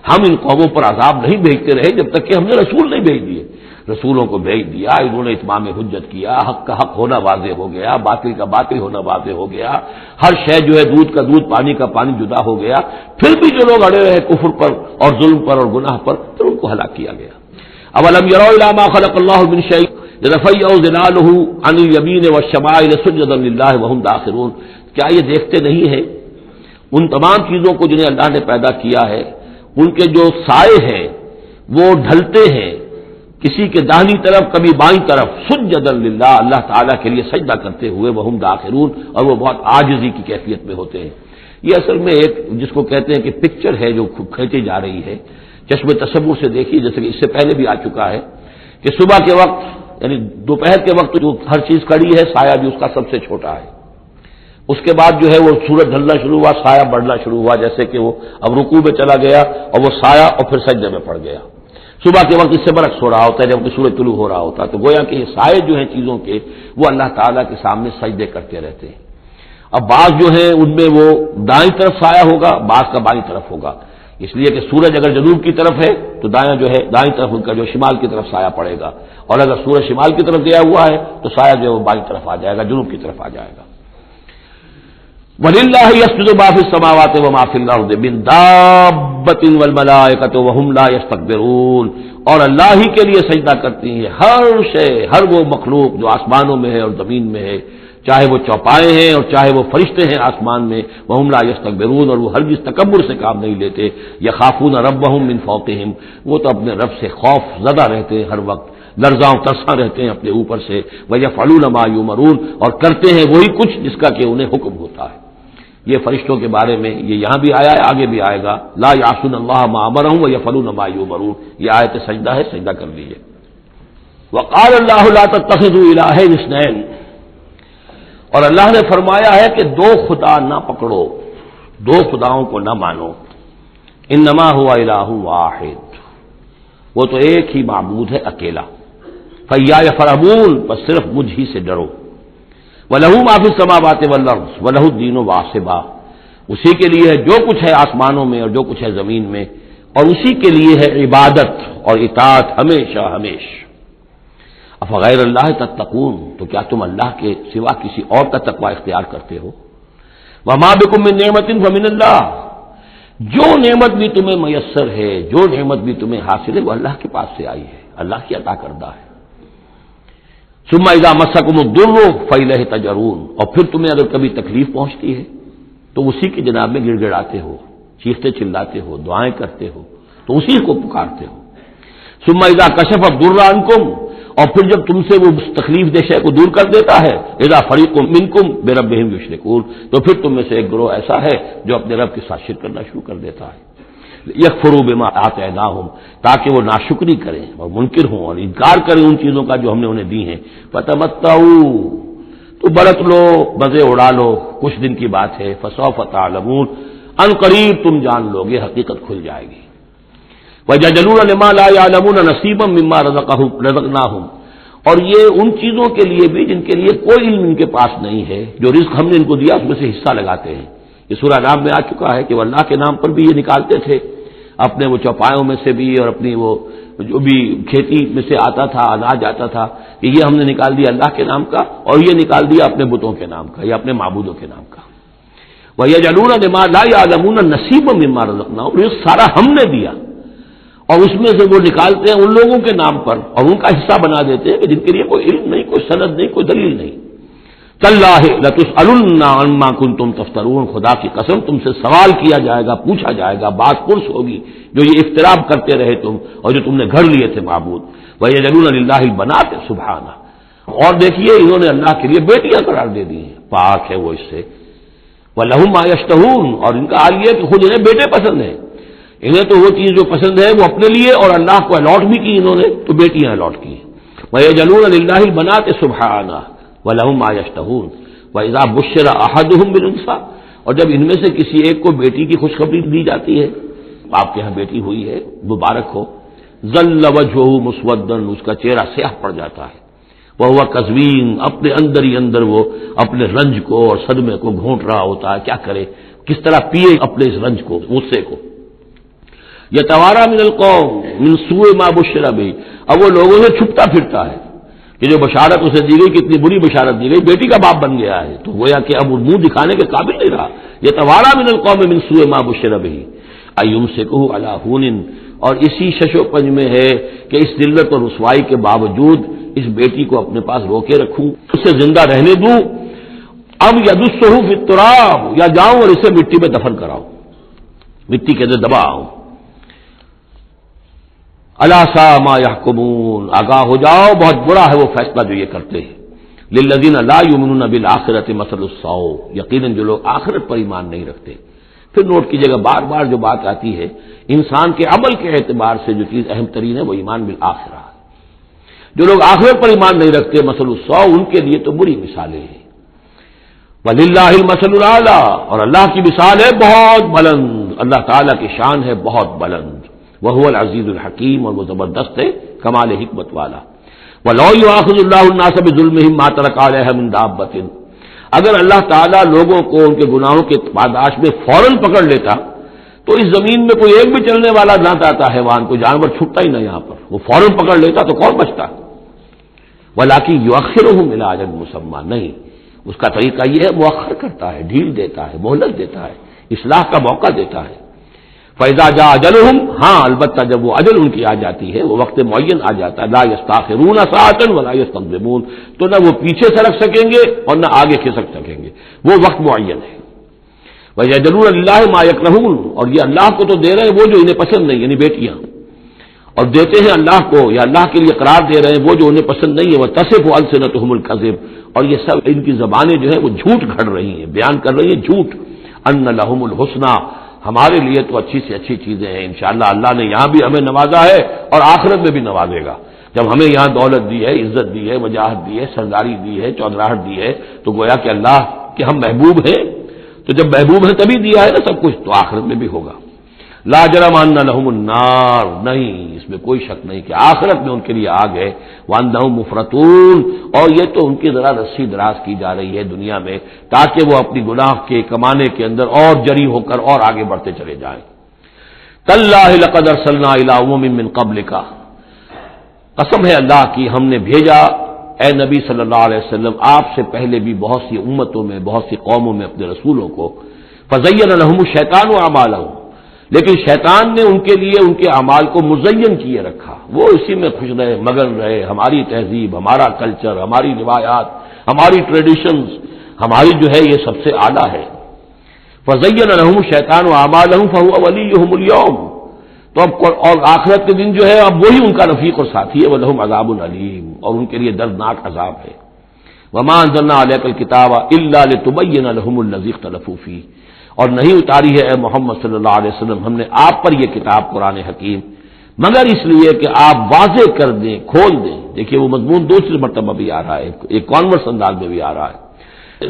ہم ان قوموں پر عذاب نہیں بھیجتے رہے جب تک کہ ہم نے رسول نہیں بھیج دیے، رسولوں کو بھیج دیا، انہوں نے اتمام حجت کیا، حق کا حق ہونا واضح ہو گیا، باطل کا باطل ہونا واضح ہو گیا، ہر شے جو ہے دودھ کا دودھ پانی کا پانی جدا ہو گیا، پھر بھی جو لوگ اڑے رہے کفر پر اور ظلم پر اور گناہ پر، پھر ان کو ہلاک کیا گیا۔ اولم يروا الى ما خلق الله من شيء يتفيأ ظلاله عن اليمين والشمائل سجدا لله وهم داخرون، کیا یہ دیکھتے نہیں ہیں ان تمام چیزوں کو جنہیں اللہ نے پیدا کیا ہے، ان کے جو سائے ہیں وہ ڈھلتے ہیں کسی کے داہنی طرف کبھی بائیں طرف، سجدا للہ، اللہ تعالیٰ کے لیے سجدہ کرتے ہوئے، وہم داخرون، اور وہ بہت عاجزی کی کیفیت میں ہوتے ہیں۔ یہ اصل میں ایک جس کو کہتے ہیں کہ پکچر ہے جو کھینچی جا رہی ہے، چشم تصور سے دیکھیے، جیسے کہ اس سے پہلے بھی آ چکا ہے کہ صبح کے وقت یعنی دوپہر کے وقت جو ہر چیز کھڑی ہے، سایہ بھی اس کا سب سے چھوٹا ہے، اس کے بعد جو ہے وہ سورج ڈھلنا شروع ہوا، سایہ بڑھنا شروع ہوا، جیسے کہ وہ اب رکوع میں چلا گیا اور وہ سایہ اور پھر سجدے میں پڑ گیا۔ صبح کے وقت اس سے برعکس ہو رہا ہوتا ہے جبکہ سورج طلوع ہو رہا ہوتا ہے، تو گویا کہ یہ سائے جو ہیں چیزوں کے وہ اللہ تعالیٰ کے سامنے سجدے کرتے رہتے ہیں۔ اب بعض جو ہے ان میں وہ دائیں طرف سایہ ہوگا، بعض کا بائیں طرف ہوگا، اس لیے کہ سورج اگر جنوب کی طرف ہے تو دایاں جو ہے دائیں طرف ان کا جو شمال کی طرف سایہ پڑے گا، اور اگر سورج شمال کی طرف گیا ہوا ہے تو سایہ جو ہے وہ بائیں طرف آ جائے گا، جنوب کی طرف آ جائے گا۔ وَلِلَّهِ يَسْجُدُ مَا فِي السَّمَاوَاتِ وَمَا فِي الْأَرْضِ مِن دَابَّةٍ وَالْمَلَائِكَةُ وَهُمْ لَا يَسْتَكْبِرُونَ، اور اللہ ہی کے لیے سجدہ کرتی ہیں ہر شے، ہر وہ مخلوق جو آسمانوں میں ہے اور زمین میں ہے، چاہے وہ چوپائے ہیں اور چاہے وہ فرشتے ہیں آسمان میں، وَهُمْ لَا يَسْتَكْبِرُونَ، اور وہ ہرگز تکبر سے کام نہیں لیتے، يَخَافُونَ رَبَّهُم مِّن فَوْقِهِمْ، وہ تو اپنے رب سے خوف زدہ رہتے ہیں، ہر وقت لرزاں ترساں رہتے ہیں اپنے اوپر سے، وَيَفْعَلُونَ مَا يُؤْمَرُونَ، اور کرتے ہیں وہی کچھ جس کا کہ انہیں حکم ہوتا ہے۔ یہ فرشتوں کے بارے میں یہ یہاں بھی آیا ہے، آگے بھی آئے گا، لا یعصون اللہ ما امرهم ویفعلون ما یؤمرون، یہ آیت سجدہ ہے، سجدہ کر لیجیے۔ وقال اللہ لا تتخذوا الہین اثنین، اور اللہ نے فرمایا ہے کہ دو خدا نہ پکڑو، دو خداؤں کو نہ مانو، انما هو الہ واحد، وہ تو ایک ہی معبود ہے اکیلا، فیایا فرحبون، بس صرف مجھ ہی سے ڈرو، وَلَهُ مَا فِي السَّمَاوَاتِ وَالْأَرْضِ وَلَهُ الدِّينُ وَاصِبًا، اسی کے لیے ہے جو کچھ ہے آسمانوں میں اور جو کچھ ہے زمین میں، اور اسی کے لیے ہے عبادت اور اطاعت ہمیشہ ہمیشہ۔ افغیر اللہ تتقون، تو کیا تم اللہ کے سوا کسی اور کا تقوی اختیار کرتے ہو؟ وَمَا بِكُم مِّن نِّعْمَةٍ فَمِنَ اللَّهِ، جو نعمت بھی تمہیں میسر ہے، جو نعمت بھی تمہیں حاصل ہے وہ اللہ کے پاس سے آئی ہے، اللہ کی عطا کردہ ہے۔ ثم اذا مسکم الضر فالیہ تجرون، اور پھر تمہیں اگر کبھی تکلیف پہنچتی ہے تو اسی کی جناب میں گڑ گڑاتے ہو، چیختے چلاتے ہو، دعائیں کرتے ہو تو اسی کو پکارتے ہو۔ ثم اذا کشف الضر عنکم، اور پھر جب تم سے وہ تکلیف دہ شے کو دور کر دیتا ہے، اذا فریق منکم بربہم یشرکون، تو پھر تم میں سے ایک گروہ ایسا ہے جو اپنے رب کے ساتھ شرک کرنا شروع کر دیتا ہے۔ یکفروا بما آتیناہم، تاکہ وہ ناشکری کریں اور منکر ہوں اور انکار کریں ان چیزوں کا جو ہم نے انہیں دی ہیں۔ فتمتعوا، تو برت لو، مزے اڑا لو، کچھ دن کی بات ہے۔ فسوف تعلمون، ان قریب تم جان لو گے، حقیقت کھل جائے گی۔ وَيَجْعَلُونَ لِمَا لَا يَعْلَمُونَ نَصِيبًا مِّمَّا رَزَقْنَاهُمْ، اور یہ ان چیزوں کے لیے بھی جن کے لیے کوئی علم ان کے پاس نہیں ہے، جو رزق ہم نے ان کو دیا اس میں سے حصہ لگاتے ہیں۔ یہ سورہ نام میں آ چکا ہے کہ وہ اللہ کے نام پر بھی یہ نکالتے تھے، اپنے وہ چوپایوں میں سے بھی اور اپنی وہ جو بھی کھیتی میں سے آتا تھا، اناج آتا تھا، کہ یہ ہم نے نکال دیا اللہ کے نام کا، اور یہ نکال دیا اپنے بتوں کے نام کا یا اپنے معبودوں کے نام کا۔ وَيَجْعَلُونَ لِمَا لَا يَعْلَمُونَ نَصِيبًا مِّمَّا رَزَقْنَاهُمْ، رزق سارا ہم نے دیا اور اس میں سے وہ نکالتے ہیں ان لوگوں کے نام پر اور ان کا حصہ بنا دیتے ہیں کہ جن کے لیے کوئی علم نہیں، کوئی سند نہیں، کوئی دلیل نہیں۔ تاللہ لتسألن عما کنتم تفترون، خدا کی قسم تم سے سوال کیا جائے گا، پوچھا جائے گا، بات پرس ہوگی جو یہ افتراء کرتے رہے تم اور جو تم نے گھڑ لیے تھے معبود۔ وَيَجْعَلُونَ لِلَّهِ الْبَنَاتِ سُبْحَانَهُ، اور دیکھیے انہوں نے اللہ کے لیے بیٹیاں قرار دے دی ہیں، پاک ہے وہ اس سے۔ وَلَهُم مَّا يَشْتَهُونَ، اور ان کا حال یہ ہے کہ خود انہیں بیٹے پسند ہیں، انہیں تو وہ چیز جو پسند ہے وہ اپنے لیے اور اللہ کو الاٹ بھی کی انہوں نے، تو بیٹیاں الاٹ کی۔ وَيَجْعَلُونَ لِلَّهِ الْبَنَاتِ سُبْحَانَهُ وَلَهُم مَّا يَشْتَهُونَ وَإِذَا بُشِّرَ أَحَدُهُم بِالْأُنثَىٰ، اور جب ان میں سے کسی ایک کو بیٹی کی خوشخبری دی جاتی ہے، آپ کے ہاں بیٹی ہوئی ہے، مبارک ہو، ظَلَّ وَجْهُهُ مُسْوَدًّا، اس کا چہرہ سیاہ پڑ جاتا ہے، وَهُوَ كَظِيمٌ، اپنے اندر ہی اندر وہ اپنے رنج کو اور صدمے کو گھونٹ رہا ہوتا ہے، کیا کرے، کس طرح پیے اپنے اس رنج کو، غصے کو۔ یتوارا من القوم من سوء ما بشر به، اب وہ لوگوں سے چھپتا پھرتا ہے کہ جو بشارت اسے دی گئی، کتنی بری بشارت دی گئی، بیٹی کا باپ بن گیا ہے، تو گویا کہ اب وہ منہ دکھانے کے قابل نہیں رہا۔ یتوارا من القوم من سوء ما بشر به ایمسکہ علی ہون، اور اسی شش و پنج میں ہے کہ اس ذلت اور رسوائی کے باوجود اس بیٹی کو اپنے پاس روکے رکھوں، اسے زندہ رہنے دوں، ام یدسہ فی التراب، یا جاؤں اور اسے مٹی میں دفن کراؤں، مٹی کے اندر دباؤں۔ الا ساء ما يحكمون، آگاہ ہو جاؤ بہت برا ہے وہ فیصلہ جو یہ کرتے ہیں۔ للذین لا یؤمنون بالآخرۃ مثل السوء، یقیناً جو لوگ آخرت پر ایمان نہیں رکھتے۔ پھر نوٹ کیجیے گا بار بار جو بات آتی ہے، انسان کے عمل کے اعتبار سے جو چیز اہم ترین ہے وہ ایمان بالآخرہ ہے۔ جو لوگ آخرت پر ایمان نہیں رکھتے، مثل السوء، ان کے لیے تو بری مثالیں ہیں۔ وللہ المثل الاعلی، اور اللہ کی مثال ہے بہت بلند، اللہ تعالیٰ کی شان ہے بہت بلند۔ وہو العزیز الحکیم، اور وہ زبردست ہے، کمال حکمت والا۔ وَلَوْ يُؤَاخِذُ اللَّهُ النَّاسَ بِظُلْمِهِمْ مَا تَرَكَ عَلَيْهَا مِن دَابَّةٍ، اگر اللہ تعالیٰ لوگوں کو ان کے گناہوں کے پاداش میں فوراً پکڑ لیتا تو اس زمین میں کوئی ایک بھی چلنے والا نہ آتا حیوان، کوئی جانور چھٹتا ہی نہ، یہاں پر وہ فوراً پکڑ لیتا تو کون بچتا؟ وَلَٰكِن يُؤَخِّرُهُمْ إِلَىٰ أَجَلٍ مُّسَمًّى، نہیں، اس کا طریقہ یہ ہے مؤخر کرتا ہے، ڈھیل دیتا ہے، مہلت دیتا ہے، اصلاح کا موقع دیتا ہے۔ فَإِذَا جَاءَ أَجَلُهُمْ، ہاں البتہ جب وہ اجل ان کی آ جاتی ہے، وہ وقت معین آ جاتا ہے، لَا يَسْتَأْخِرُونَ سَاعَةً وَلَا يَسْتَقْدِمُونَ، تو نہ وہ پیچھے سرک سکیں گے اور نہ آگے کھسک سکیں گے، وہ وقت معین ہے۔ وَيَجْعَلُونَ لِلَّهِ مَا يَكْرَهُونَ، اور یہ اللہ کو تو دے رہے ہیں وہ جو انہیں پسند نہیں، یعنی بیٹیاں، اور دیتے ہیں اللہ کو یا اللہ کے لیے قرار دے رہے ہیں وہ جو انہیں پسند نہیں ہے، وَتَصِفُ أَلْسِنَتُهُمُ الْكَذِبَ، اور یہ سب ان کی زبانیں جو ہیں وہ جھوٹ گھڑ رہی ہیں، بیان کر رہی ہیں جھوٹ۔ أَنَّ لَهُمُ الْحُسْنَى، ہمارے لیے تو اچھی سے اچھی چیزیں ہیں، انشاءاللہ اللہ نے یہاں بھی ہمیں نوازا ہے اور آخرت میں بھی نوازے گا۔ جب ہمیں یہاں دولت دی ہے، عزت دی ہے، وجاہت دی ہے، سرداری دی ہے، چودراہٹ دی ہے، تو گویا کہ اللہ کے ہم محبوب ہیں، تو جب محبوب ہیں تبھی دیا ہے نا سب کچھ، تو آخرت میں بھی ہوگا۔ لا جرم ان لهم النار، نہیں اس میں کوئی شک نہیں کہ آخرت میں ان کے لیے آگ ہے۔ وانہم مفرطون، اور یہ تو ان کی ذرا رسی دراز کی جا رہی ہے دنیا میں تاکہ وہ اپنی گناہ کے کمانے کے اندر اور جری ہو کر اور آگے بڑھتے چلے جائیں۔ تاللہ لقد ارسلنا الی امم من قبلک، قسم ہے اللہ کی ہم نے بھیجا اے نبی صلی اللہ علیہ وسلم آپ سے پہلے بھی بہت سی امتوں میں، بہت سی قوموں میں اپنے رسولوں کو۔ فزین لهم الشیطان اعمالهم، لیکن شیطان نے ان کے لیے ان کے اعمال کو مزین کیے رکھا، وہ اسی میں خوش رہے، مگن رہے، ہماری تہذیب، ہمارا کلچر، ہماری روایات، ہماری ٹریڈیشنز، ہماری جو ہے یہ سب سے اعلیٰ ہے۔ فزین لهم الشیطان اعمالهم فهو ولیهم اليوم، تو اب اور آخرت کے دن جو ہے اب وہی ان کا رفیق اور ساتھی ہے، وَلَهُمْ عَذَابٌ علیم، اور ان کے لیے دردناک عذاب ہے۔ وَمَا أَنزَلْنَا عَلَيْكَ الْكِتَابَ إِلَّا لِتُبَيِّنَ لَهُمُ الَّذِي اخْتَلَفُوا فِيهِ، اور نہیں اتاری ہے اے محمد صلی اللہ علیہ وسلم ہم نے آپ پر یہ کتاب قرآن حکیم مگر اس لیے کہ آپ واضح کر دیں، کھول دیں۔ دیکھیے وہ مضمون دوسری مرتبہ بھی آ رہا ہے، ایک کانورس انداز میں بھی آ رہا ہے،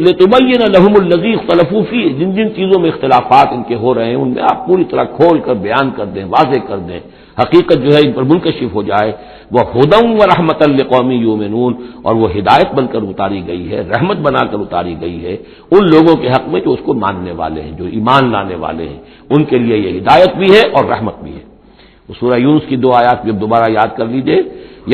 لِتُبَيِّنَ لَهُمُ الَّذِي اخْتَلَفُوا فِيهِ، جن جن چیزوں میں اختلافات ان کے ہو رہے ہیں ان میں آپ پوری طرح کھول کر بیان کر دیں، واضح کر دیں، حقیقت جو ہے ان پر منکشف ہو جائے۔ وَهُدًى وَرَحْمَةً لِقَوْمٍ يُؤْمِنُونَ، اور وہ ہدایت بن کر اتاری گئی ہے، رحمت بنا کر اتاری گئی ہے ان لوگوں کے حق میں جو اس کو ماننے والے ہیں، جو ایمان لانے والے ہیں، ان کے لیے یہ ہدایت بھی ہے اور رحمت بھی ہے۔ وہ سورہ یونس کی 2 آیات بھی دوبارہ یاد کر لیجئے،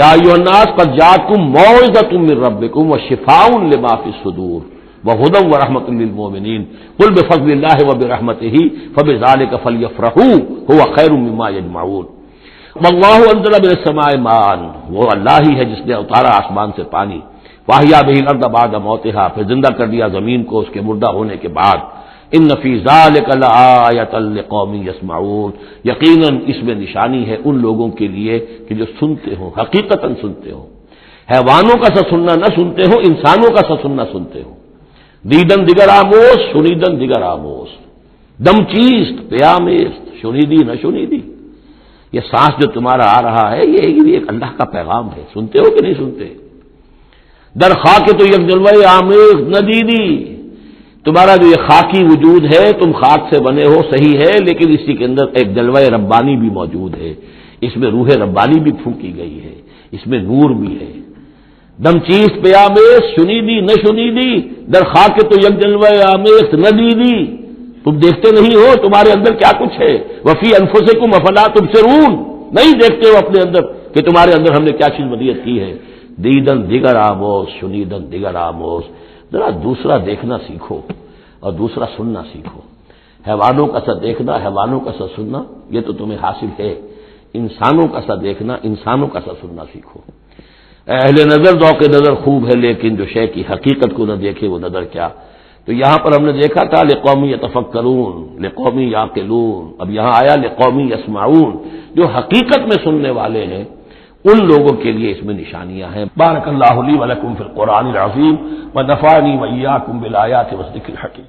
یا ایھا الناس قد جاءتکم موعظۃ من ربکم وشفاء لما فی الصدور وہدی ورحمۃ للمؤمنین قل بفضل اللہ وبرحمتہ فبذلک فلیفرحوا هو خیر مما یجمعون۔ واللہ انزل من السماء ماء، وہ اللہ ہی ہے جس نے اتارا آسمان سے پانی، واحیا بہ الارض بعد موتها، پھر زندہ کر دیا زمین کو اس کے مردہ ہونے کے بعد۔ ان فی ذلک لآیۃ لقوم یسمعون، یقیناً اس میں نشانی ہے ان لوگوں کے لیے کہ جو سنتے ہوں، حقیقتاً سنتے ہوں، حیوانوں کا سا سننا نہ سنتے ہوں، انسانوں کا سا سننا سنتے ہوں۔ دیدن دیگر آموز، شنیدن دیگر آموز، دم چیست پیامیست، شنیدی نہ شنیدی، یہ سانس جو تمہارا آ رہا ہے یہ ایک اللہ کا پیغام ہے، سنتے ہو کہ نہیں سنتے؟ در خاک تو یک جلوہ آمیز ندیدی، تمہارا جو یہ خاکی وجود ہے تم خاک سے بنے ہو صحیح ہے، لیکن اسی کے اندر ایک جلوہ ربانی بھی موجود ہے، اس میں روح ربانی بھی پھونکی گئی ہے، اس میں نور بھی ہے۔ دم چیز پیامیز، شنیدی نہ شنیدی، در خاک تو یک جلوہ آمیز ندیدی، تم دیکھتے نہیں ہو تمہارے اندر کیا کچھ ہے، وفی انفسکم افلا تبصرون، نہیں دیکھتے ہو اپنے اندر کہ تمہارے اندر ہم نے کیا چیز ودیعت کی ہے۔ دیدن دیگر آموز، شنیدن دیگر آموز، ذرا دوسرا دیکھنا سیکھو اور دوسرا سننا سیکھو۔ حیوانوں کا سا دیکھنا، حیوانوں کا سا سننا یہ تو تمہیں حاصل ہے، انسانوں کا سا دیکھنا، انسانوں کا سا سننا سیکھو۔ اہل نظر ذوق نظر خوب ہے لیکن جو شے کی حقیقت کو نہ دیکھے وہ نظر کیا۔ تو یہاں پر ہم نے دیکھا تھا لقوم یتفکرون، لقوم یعقلون، اب یہاں آیا لقوم یسمعون، جو حقیقت میں سننے والے ہیں ان لوگوں کے لیے اس میں نشانیاں ہیں۔ بارک اللہ لی ولکم فی القرآن العظیم ونفعنی وإیاکم بالآیات والذکر الحکیم۔